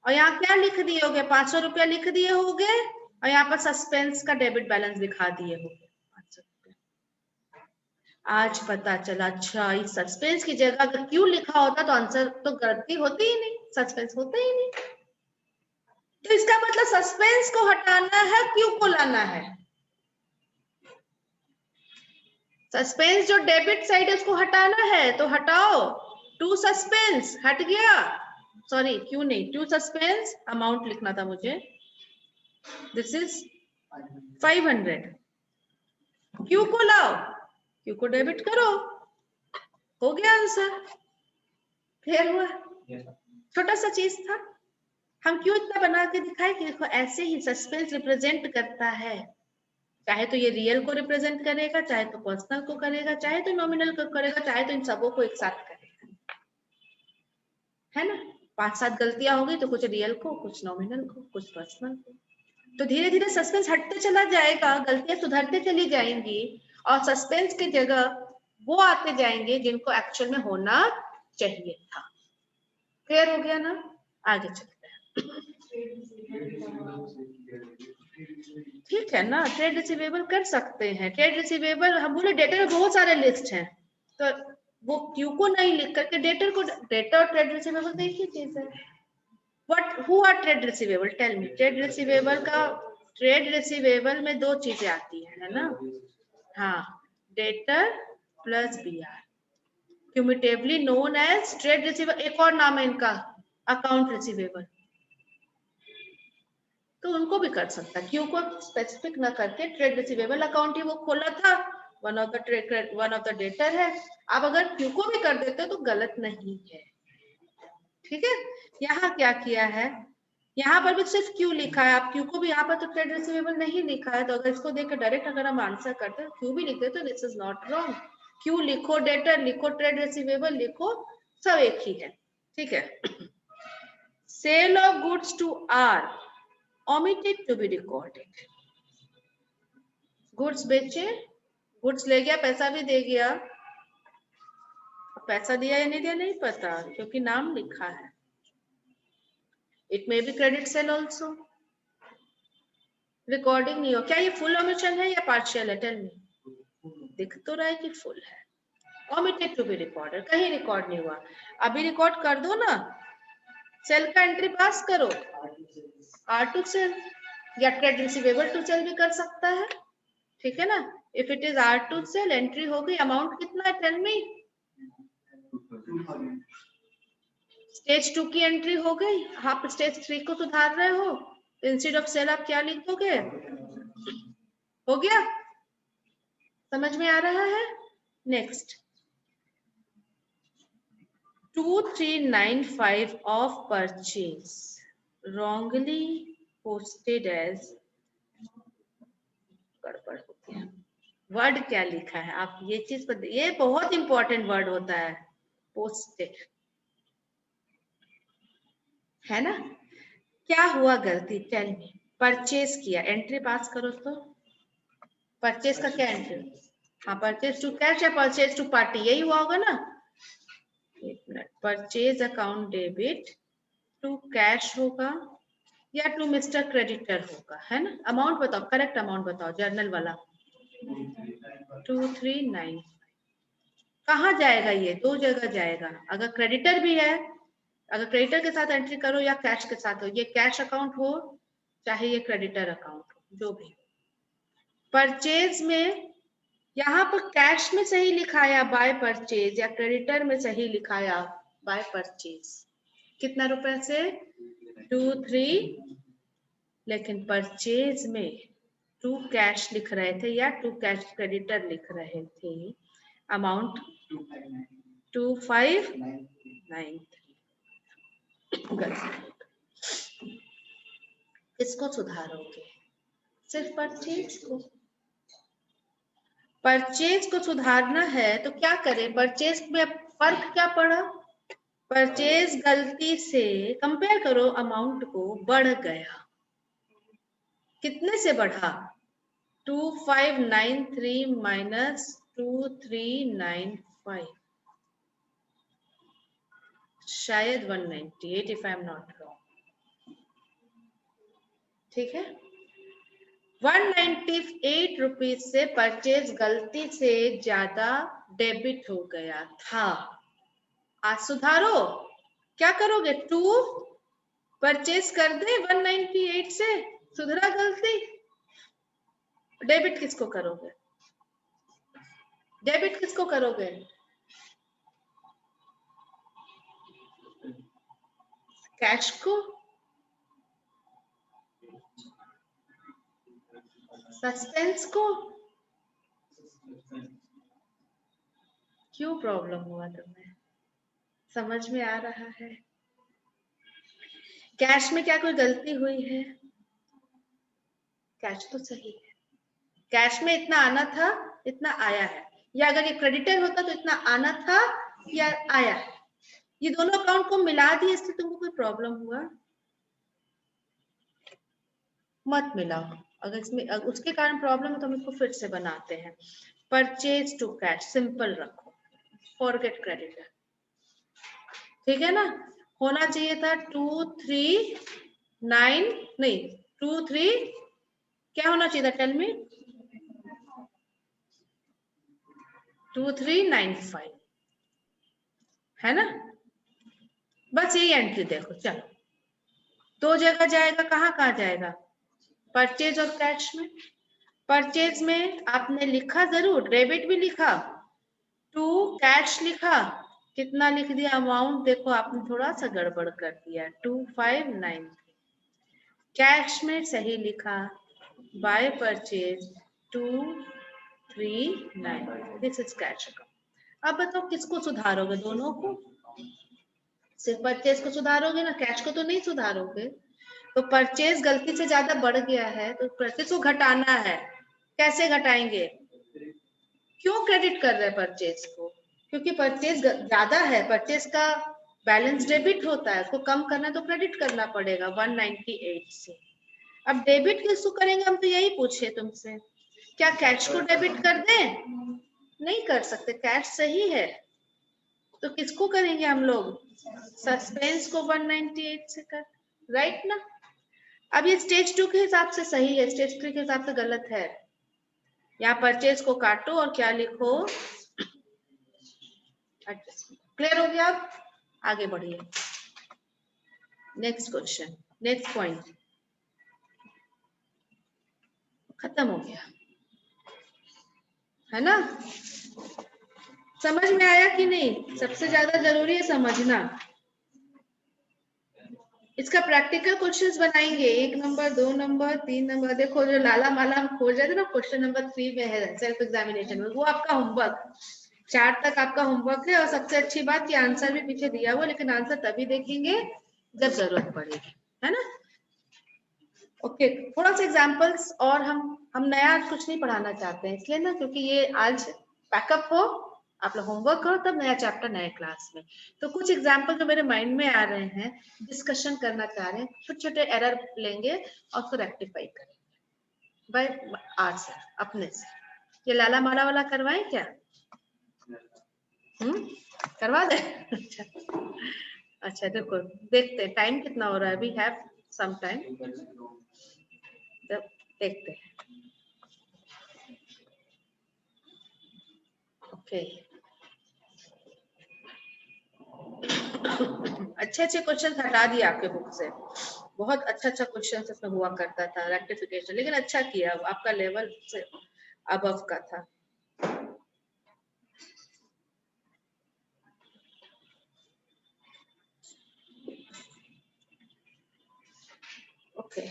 और यहाँ क्या लिख दिए होगे? 500 रुपया लिख दिए होगे, और यहाँ पर सस्पेंस का डेबिट बैलेंस दिखा दिए होगे 500 रुपया। आज पता चला, अच्छा इस सस्पेंस की जगह अगर क्यू लिखा होता तो आंसर तो गलती होती ही नहीं, सस्पेंस होता ही नहीं। तो इसका मतलब सस्पेंस को हटाना है, क्यू को लाना है। सस्पेंस जो डेबिट साइड है उसको हटाना है, तो हटाओ, टू सस्पेंस हट गया, सॉरी क्यू नहीं, टू सस्पेंस, अमाउंट लिखना था मुझे, दिस इज 500। क्यू को लाओ, क्यू को डेबिट करो, हो गया आंसर। क्लियर हुआ? छोटा सा चीज था, हम क्यों इतना बना के दिखाए कि देखो ऐसे ही सस्पेंस रिप्रेजेंट करता है, चाहे तो ये रियल को रिप्रेजेंट करेगा, चाहे तो पर्सनल को करेगा, चाहे तो नॉमिनल को करेगा, चाहे तो इन सबों को एक साथ करेगा, है ना? 5-7 गलतियां होगी तो कुछ रियल को, कुछ नॉमिनल को, कुछ पर्सनल को, तो धीरे धीरे सस्पेंस हटते चला जाएगा, गलतियां सुधरते चली जाएंगी और सस्पेंस की जगह वो आते जाएंगे जिनको एक्चुअल में होना चाहिए था। क्लियर हो गया ना? आगे चलते हैं। ठीक है ना, ट्रेड रिसीवेबल कर सकते हैं। ट्रेड रिसीवेबल हम बोले डेटर में बहुत सारे लिस्ट हैं, तो वो क्यू को नहीं लिख करके डेटर को, डेटर और ट्रेड रिसीवेबल तो एक ही चीज है। What who are trade receivable, tell me. Trade receivable का, ट्रेड रिसीवेबल में दो चीजें आती है ना? हाँ, debtor plus B R, cumulatively known as trade receivable. एक और नाम है इनका, अकाउंट रिसीवेबल। तो उनको भी कर सकता है, क्यू को स्पेसिफिक ना करके ट्रेड रिसीवेबल अकाउंट ही वो खोला था, वन ऑफ द डेटर है। आप अगर क्यू को भी कर देते हो तो गलत नहीं है, ठीक है? यहाँ क्या किया है, यहाँ पर भी सिर्फ क्यू लिखा है, आप क्यू को भी, यहाँ पर तो ट्रेड रिसीवेबल नहीं लिखा है, तो अगर इसको देख के डायरेक्ट अगर हम आंसर करते हैं क्यू भी लिखते तो this is not wrong. Q लिखो, डेटर लिखो, ट्रेड रिसीवेबल लिखो, सब एक ही है, ठीक है? Sale of goods to R omitted to be recorded। Goods बेचे, गुड्स ले गया, पैसा भी दे गया, पैसा दिया या नहीं दिया नहीं पता क्योंकि नाम लिखा है। It may be credit sale also, recording नहीं हो। क्या ये फुल ओमिशन है या पार्शियल है, टेल मी। दिख तो रहा है कि फुल है। omitted to be recorded, कहीं रिकॉर्ड नहीं हुआ, अभी रिकॉर्ड कर दो ना, सेल का एंट्री पास करो, आर टू सेल या ट्रेड रिसीवेबल टू सेल भी कर सकता है, ठीक है ना? If it is R to sale, entry हो गई, अमाउंट कितना है, टेल मी। स्टेज 2 की एंट्री हो गई, आप स्टेज 3 को सुधार रहे हो, इंस्टेड ऑफ सेल आप क्या लिख दोगे? हो गया, समझ में आ रहा है? Next, 2395 of purchase wrongly posted as, गड़बड़ हो गया, वर्ड क्या लिखा है आप ये चीज पर, ये बहुत इंपॉर्टेंट वर्ड होता है, पोस्टेड, है ना? क्या हुआ गलती, टेल मी। परचेज किया, एंट्री पास करो तो, परचेज का क्या एंट्री? हाँ, परचेज टू कैश या परचेज टू पार्टी, यही हुआ होगा ना? एक minute, purchase account debit to cash होगा या टू मिस्टर क्रेडिटर होगा, है ना? अमाउंट बताओ, करेक्ट अमाउंट बताओ, जर्नल वाला 2395। कहाँ जाएगा ये? दो जगह जाएगा, अगर क्रेडिटर भी है, अगर क्रेडिटर के साथ एंट्री करो या कैश के साथ हो, ये कैश अकाउंट हो चाहे ये क्रेडिटर अकाउंट हो, जो भी। परचेज में यहाँ पर कैश में सही लिखाया बाय परचेज या क्रेडिटर में सही लिखाया बाय परचेज, कितना रुपए से? 23, लेकिन परचेज में टू कैश लिख रहे थे या टू कैश क्रेडिटर लिख रहे थे, अमाउंट 2593। किसको सुधारोगे? सिर्फ परचेज को। परचेज को सुधारना है तो क्या करें? परचेज में फर्क क्या पड़ा? परचेज गलती से, कंपेयर करो, अमाउंट को बढ़ गया, कितने से बढ़ा? 2593 माइनस 2395, शायद 198 if I am not wrong, ठीक है? 198 रुपीज से परचेज गलती से ज्यादा डेबिट हो गया था। आज सुधारो, क्या करोगे? 2 परचेज कर दे 198 से, सुधरा गलती। डेबिट किसको करोगे? डेबिट किसको करोगे? कैश को, सस्पेंस को? क्यों प्रॉब्लम हुआ तुम्हें? समझ में आ रहा है? कैश में क्या कोई गलती हुई है? कैश तो सही है, कैश में इतना आना था, इतना आया है, या अगर ये क्रेडिटर होता तो इतना आना था या आया है, ये दोनों अकाउंट को मिला दिए, इससे तुमको कोई प्रॉब्लम हुआ? मत मिलाओ। अगर इसमें उसके कारण प्रॉब्लम है तो हम इसको फिर से बनाते हैं। परचेज टू कैश सिंपल रखो, फॉरगेट क्रेडिटर, ठीक है ना? होना चाहिए था 239 नहीं 23 क्या होना चाहिए था? Tell me. 2395 है ना? बस यही एंट्री देखो। चलो दो जगह जाएगा, कहाँ कहाँ जाएगा? परचेज और कैश में। परचेज में आपने लिखा जरूर, डेबिट भी लिखा, टू कैश लिखा, कितना लिख दिया अमाउंट? देखो आपने थोड़ा सा गड़बड़ कर दिया, 2593। कैश में सही लिखा, by purchase 239, this is cash account. अब बताओ किसको सुधारोगे? दोनों को? सिर्फ परचेज को सुधारोगे ना, कैश को तो नहीं सुधारोगे। तो परचेज गलती से ज्यादा बढ़ गया है तो परचेज को घटाना है। कैसे घटाएंगे? क्यों क्रेडिट कर रहे हैं परचेज को? क्योंकि परचेज ज्यादा है, परचेज का बैलेंस डेबिट होता है, उसको कम करना तो क्रेडिट करना पड़ेगा 198 से। अब डेबिट किसको करेंगे? हम तो यही पूछे तुमसे, क्या कैश को डेबिट कर दें? नहीं कर सकते, कैश सही है, तो किसको करेंगे हम लोग? सस्पेंस को 198 से कर, राइट ना? अब ये स्टेज 2 के हिसाब से सही है, स्टेज 3 के हिसाब से गलत है। यहाँ परचेज को काटो और क्या लिखो? क्लियर हो गया? अब आगे बढ़िए, नेक्स्ट क्वेश्चन, नेक्स्ट पॉइंट खत्म हो गया है ना? समझ में आया कि नहीं? सबसे ज्यादा जरूरी है समझना। इसका प्रैक्टिकल क्वेश्चंस बनाएंगे, 1 नंबर 2 नंबर 3 नंबर। देखो जो लाला माला हम खोल जाते ना, क्वेश्चन नंबर 3 में है सेल्फ एग्जामिनेशन में, वो आपका होमवर्क 4 तक आपका होमवर्क है। और सबसे अच्छी बात कि आंसर भी पीछे दिया हुआ, लेकिन आंसर तभी देखेंगे जब जरूरत पड़ेगी, है ना? ओके, थोड़ा सा एग्जांपल्स, और हम नया कुछ नहीं पढ़ाना चाहते हैं इसलिए ना, क्योंकि ये आज बैकअप हो, आप लोग होमवर्क करो, तब नया चैप्टर नए क्लास में। तो कुछ एग्जांपल जो मेरे माइंड में आ रहे हैं, डिस्कशन करना चाह रहे हैं, छोटे छोटे एरर लेंगे और उसको रेक्टिफाई करेंगे बाय आर्ट से, अपने से। ये लाला माला वाला करवाएं क्या? करवा दे? अच्छा देखो, देखते हैं टाइम कितना हो रहा है, वी हैव सम टाइम, देखते हैं। ओके, अच्छे अच्छे क्वेश्चन हटा दिए आपके बुक से, बहुत अच्छा अच्छा क्वेश्चन इसमें हुआ करता था रेक्टिफिकेशन, लेकिन अच्छा किया, आपका लेवल से अबव का था। ओके,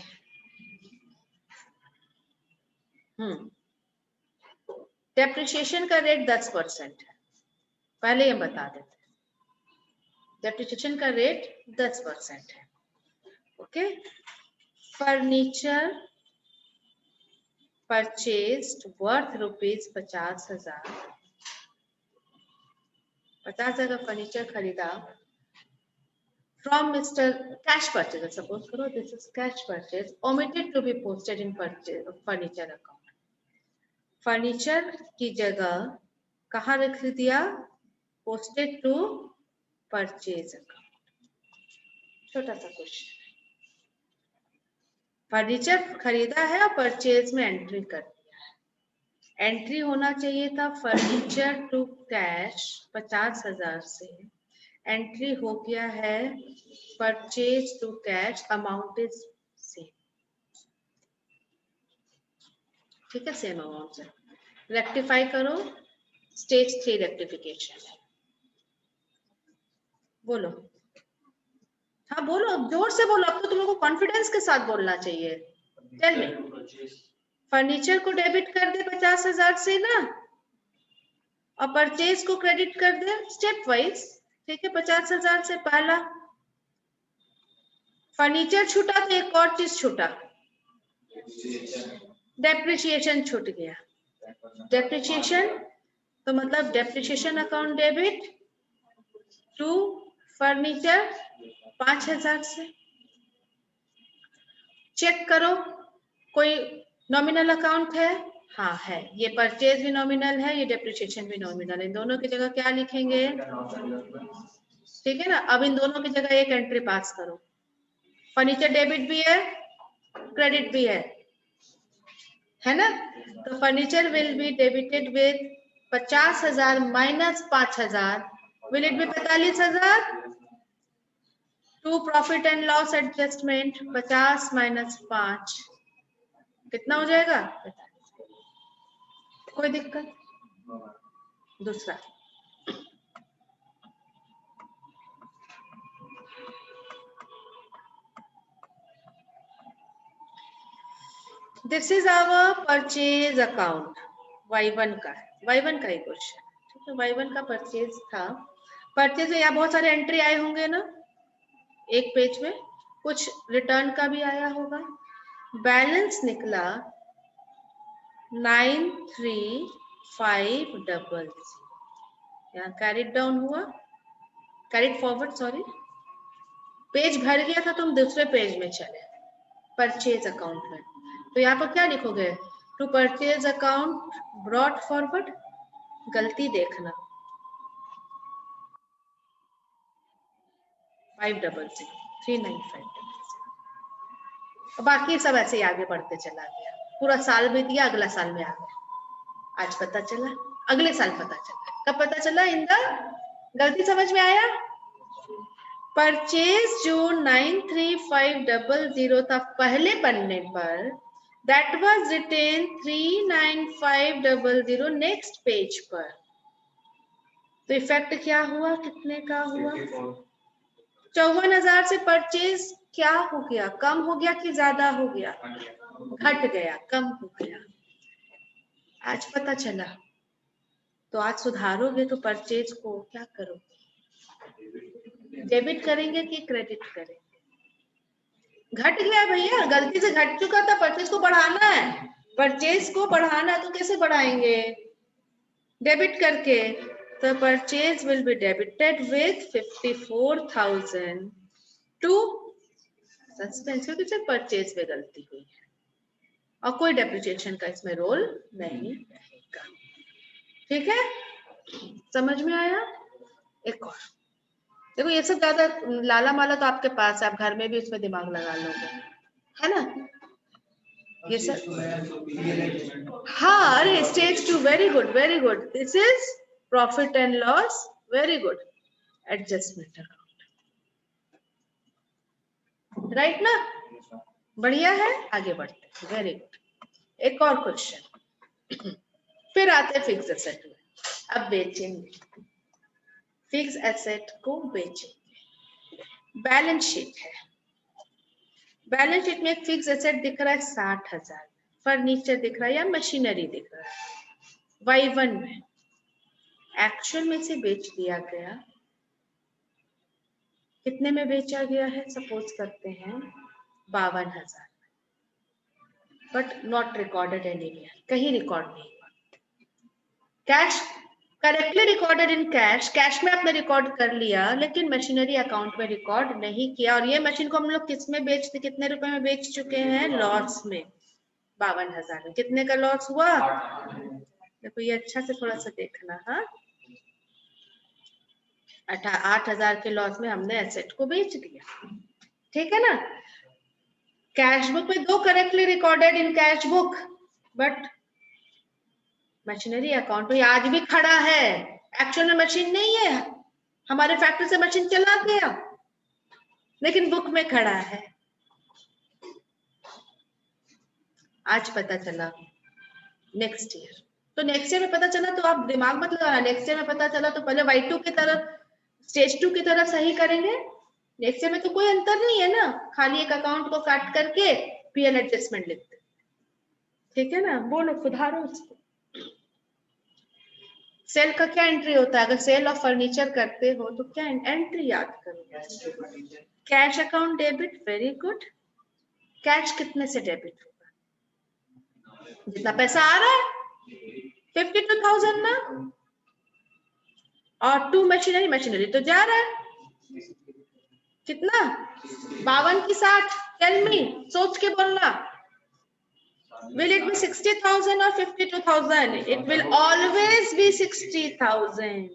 डेप्रिसिएशन का रेट 10% है, पहले ये बता देते हैं, डेप्रिसिएशन का रेट 10% है। Okay, furniture purchased worth rupees 50,000, 50,000 का फर्नीचर खरीदा from Mr. Cash purchase, suppose करो this is cash purchase, omitted to be posted in purchase furniture account. Furniture की जगह कहाँ रख दिया? Posted to purchase account. छोटा सा क्वेश्चन, फर्नीचर खरीदा है और परचेज में एंट्री कर दिया है। एंट्री होना चाहिए था फर्नीचर टू कैश 50,000 से, एंट्री हो गया है purchase to cash, amount is same, ठीक है, सेम अमाउंट है। रेक्टिफाई करो, स्टेज 3 रेक्टिफिकेशन है। बोलो, हाँ बोलो, अब जोर से बोलो, अब तो तुम लोगों को कॉन्फिडेंस के साथ बोलना चाहिए। टेल मी, फर्नीचर को डेबिट कर दे 50,000 से ना, और परचेज को क्रेडिट कर दे, स्टेप वाइज। ठीक है, 50,000 से पहला। फर्नीचर छूटा तो एक और चीज छूटा, डेप्रिसिएशन छूट गया। डेप्रिसिएशन तो मतलब depreciation account debit to furniture 5,000 से। चेक करो कोई नॉमिनल अकाउंट है, हाँ है, ये परचेज भी नॉमिनल है, ये डेप्रिसिएशन भी नॉमिनल है। इन दोनों की जगह क्या लिखेंगे? ठीक है ना। अब इन दोनों की जगह एक एंट्री पास करो। फर्नीचर डेबिट भी है, क्रेडिट भी है ना। तो furniture will be debited with 50,000 minus 5,000, will it be 45,000। To profit and loss adjustment 50 minus 5 कितना हो जाएगा? कोई दिक्कत? दूसरा, this is our purchase account, Y1 का है, Y1 का ही क्वेश्चन। ठीक है, Y1 का परचेज था। परचेज में यहाँ बहुत सारे एंट्री आए होंगे ना, एक पेज में कुछ रिटर्न का भी आया होगा। बैलेंस निकला 93,500, यहाँ कैरिड डाउन हुआ, कैरिड फॉरवर्ड सॉरी, पेज भर गया था तो हम दूसरे पेज में चले परचेज अकाउंट में। तो यहाँ पर क्या लिखोगे? To purchase account brought forward, गलती देखना 500,395। बाकी सब ऐसे ही आगे बढ़ते चला गया, पूरा साल बीत गया, अगला साल में आ गया। आज पता चला, अगले साल पता चला। कब पता चला? इन द गलती समझ में आया? परचेज जो 93,500 था पहले पन्ने पर, that was written 39,500 next page पर। तो इफेक्ट क्या हुआ? कितने का हुआ? 54,000 से परचेज क्या हो गया? कम हो गया कि ज्यादा हो गया? घट गया, कम हो गया। आज पता चला, तो आज सुधारोगे तो परचेज को क्या करोगे? डेबिट करेंगे कि क्रेडिट करेंगे? घट गया भैया, गलती से घट चुका था, परचेज को बढ़ाना है। परचेज को बढ़ाना है तो कैसे बढ़ाएंगे? डेबिट करके। तो purchase will be debited with 54,000 to suspense, क्योंकि सिर्फ परचेज में गलती हुई है और कोई डेप्रिसिएशन का इसमें रोल नहीं रहेगा। ठीक है, समझ में आया? एक और देखो, ये सब ज्यादा लाला माला तो आपके पास है, आप घर में भी उसमें दिमाग लगा लोगे, है ना। ये सब, हाँ, अरे stage 2, very good very good. This is profit and loss, very good. Adjustment account, right ना? बढ़िया है, आगे बढ़ते, वेरी गुड। एक और क्वेश्चन, फिर आते फिक्स एसेट में। अब बेचेंगे, फिक्स एसेट को बेचेंगे। बैलेंस शीट है, बैलेंस शीट में एक फिक्स एसेट दिख रहा है 60,000, फर्नीचर दिख रहा है या मशीनरी दिख रहा है। Y1 में एक्चुअल में से बेच दिया गया, कितने में बेचा गया है? सपोज करते हैं 52,000, बट नॉट रिकॉर्डेड एनीवेयर, कहीं रिकॉर्ड नहीं हुआ। Cash correctly recorded in cash, cash में आपने रिकॉर्ड कर लिया, लेकिन मशीनरी अकाउंट में रिकॉर्ड नहीं किया। और ये मशीन को हम लोग किस में बेचते, कितने रुपए में बेच चुके हैं? लॉस में, 52,000 में। कितने का लॉस हुआ? देखो ये अच्छा से थोड़ा सा देखना, हाँ, 8,000 के लॉस में हमने एसेट को बेच दिया। ठीक है ना। कैश बुक में 2 correctly recorded in cash book, but machinery account में आज भी खड़ा है, एक्चुअल में मशीन नहीं है, हमारे फैक्ट्री से मशीन चला गया, लेकिन बुक में खड़ा है। आज पता चला नेक्स्ट ईयर, तो नेक्स्ट ईयर में पता चला तो आप दिमाग मत लगाना। नेक्स्ट ईयर में पता चला तो पहले Y2 की तरफ, स्टेज 2 की तरफ सही करेंगे। नेक्स्ट ईयर में तो कोई अंतर नहीं है ना, खाली एक अकाउंट को काट करके पीएल एडजस्टमेंट लिखते। ठीक है ना, बोलो, सुधारो उसको। सेल का क्या एंट्री होता है? अगर सेल ऑफ फर्नीचर करते हो तो क्या एंट्री याद करो? Cash account debit. Very good. Cash कितने से डेबिट होगा? जितना पैसा आ रहा है 52,000 ना, और टू मशीनरी, मशीनरी तो जा रहा है कितना? 52 की 60। टेल मी, सोच के बोलना। Will it be 60,000 or 52,000? It will always be 60,000.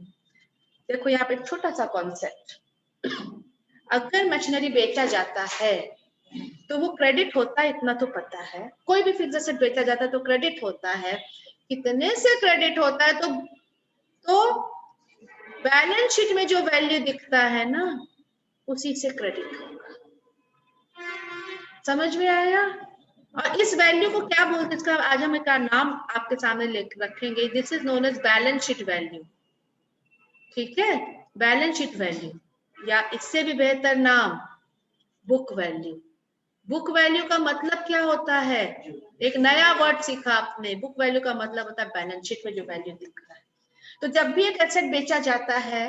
देखो यहाँ पे छोटा सा कॉन्सेप्ट, अगर मशीनरी बेचा जाता है तो वो क्रेडिट होता है, इतना तो पता है। कोई भी फिक्स्ड एसेट बेचा जाता है तो क्रेडिट होता है। कितने से क्रेडिट होता है? तो बैलेंस शीट में जो वैल्यू दिखता है ना, उसी से क्रेडिट होगा। समझ में आया? और इस वैल्यू को क्या बोलते हैं? इसका आज हम इसका नाम आपके सामने रखेंगे। This is known as balance sheet value. ठीक है, बैलेंस शीट वैल्यू, या इससे भी बेहतर नाम बुक वैल्यू। बुक वैल्यू का मतलब क्या होता है? एक नया वर्ड सीखा आपने। बुक वैल्यू का मतलब होता है बैलेंस शीट में जो वैल्यू दिख रहा है। तो जब भी एक एसेट बेचा जाता है,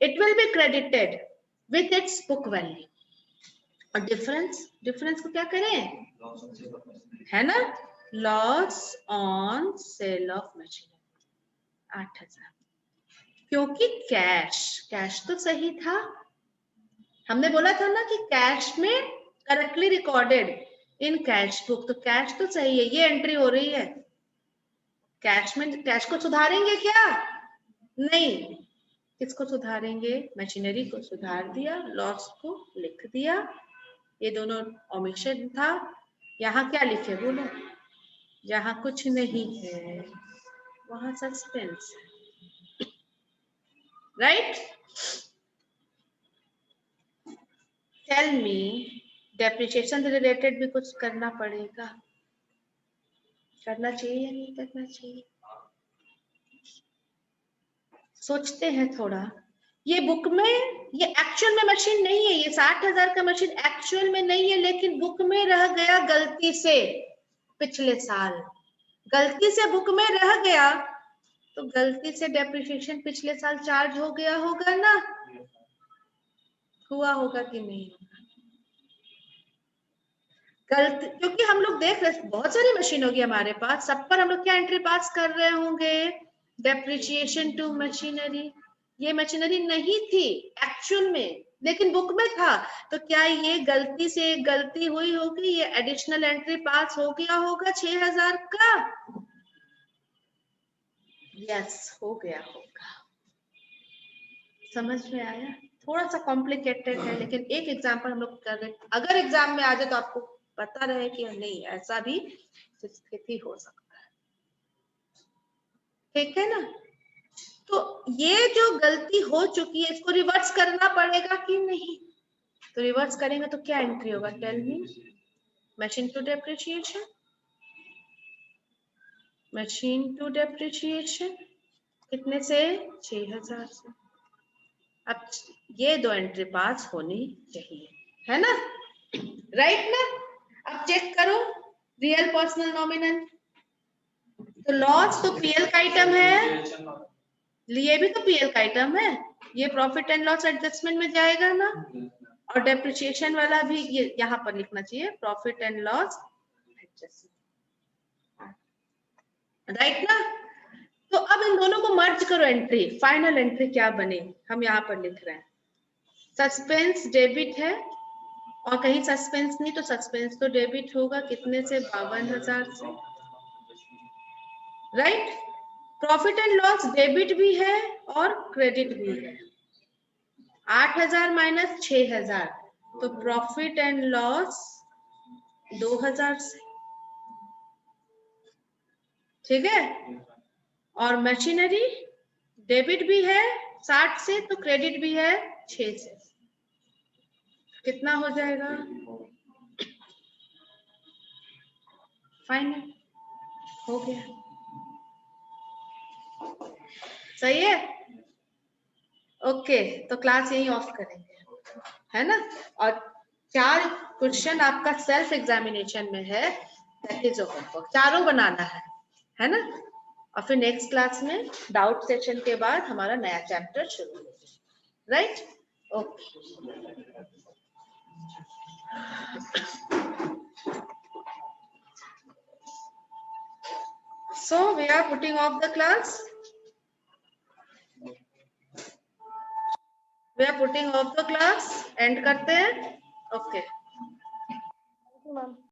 it will be credited with its book value. और डिफरेंस को क्या करें? है ना, loss on sale of machinery 8,000। क्योंकि कैश तो सही था। हमने बोला था ना कि कैश में correctly recorded in cash book, तो कैश तो सही है, ये एंट्री हो रही है। कैश को सुधारेंगे क्या? नहीं। किसको सुधारेंगे? मशीनरी को सुधार दिया, लॉस को लिख दिया। ये दोनों ओमिशन था। यहाँ क्या लिखे बोलो? जहाँ कुछ नहीं है वहां सस्पेंस है, राइट? टेल मी, डेप्रिसिएशन से रिलेटेड भी कुछ करना पड़ेगा। करना चाहिए या नहीं करना चाहिए? सोचते हैं थोड़ा। ये बुक में, ये एक्चुअल में मशीन नहीं है, ये 60,000 का मशीन एक्चुअल में नहीं है, लेकिन बुक में रह गया गलती से। पिछले साल गलती से बुक में रह गया, तो गलती से डेप्रिसिएशन पिछले साल चार्ज हो गया होगा ना? हुआ होगा कि नहीं होगा? गलती, क्योंकि हम लोग देख रहे बहुत सारी मशीन होगी हमारे पास, सब पर हम लोग क्या एंट्री पास कर रहे होंगे? Depreciation to machinery. ये मशीनरी नहीं थी एक्चुअल में, लेकिन बुक में था, तो क्या ये गलती से गलती हुई होगी? ये एडिशनल एंट्री पास हो गया होगा 6,000 का? यस, हो गया होगा। समझ में आया? थोड़ा सा कॉम्प्लिकेटेड है, लेकिन एक एग्जाम्पल हम लोग कर रहे हैं। अगर एग्जाम में आ जाए तो आपको पता रहे कि नहीं, ऐसा भी स्थिति हो सकता है। ठीक है ना? तो ये जो गलती हो चुकी है, इसको रिवर्स करना पड़ेगा कि नहीं? तो रिवर्स करेंगे तो क्या एंट्री होगा? Tell me. Machine to depreciation, machine to depreciation कितने से? 6,000 से। अब ये दो एंट्री पास होनी चाहिए, है ना? राइट ना? अब चेक करो रियल पर्सनल नॉमिनल। तो लॉस तो पीएल का आइटम है, ये भी तो पीएल का आइटम है, ये प्रॉफिट एंड लॉस एडजस्टमेंट में जाएगा ना? और डेप्रिसिएशन वाला भी ये यहाँ पर लिखना चाहिए, profit and loss adjustment, right ना? तो अब इन दोनों को मर्ज करो, एंट्री, फाइनल एंट्री क्या बने? हम यहाँ पर लिख रहे हैं सस्पेंस डेबिट है, और कहीं सस्पेंस नहीं तो सस्पेंस तो डेबिट होगा। कितने से? 52,000 से, right? Profit and loss debit भी है और क्रेडिट भी है। 8,000 माइनस 6,000, तो प्रॉफिट एंड लॉस 2,000 से, ठीक है? और मशीनरी डेबिट भी है 60 से, तो क्रेडिट भी है 6 से। कितना हो जाएगा? फाइनल हो गया। सही है? ओके, तो क्लास यही ऑफ करेंगे, है ना? और 4 क्वेश्चन आपका सेल्फ एग्जामिनेशन में है, दैट इज होमवर्क, चारों बनाना है ना? और फिर नेक्स्ट क्लास में डाउट सेक्शन के बाद हमारा नया चैप्टर शुरू होगा, right? Okay, so we are putting off the class. We are putting off the class. End करते हैं. Okay.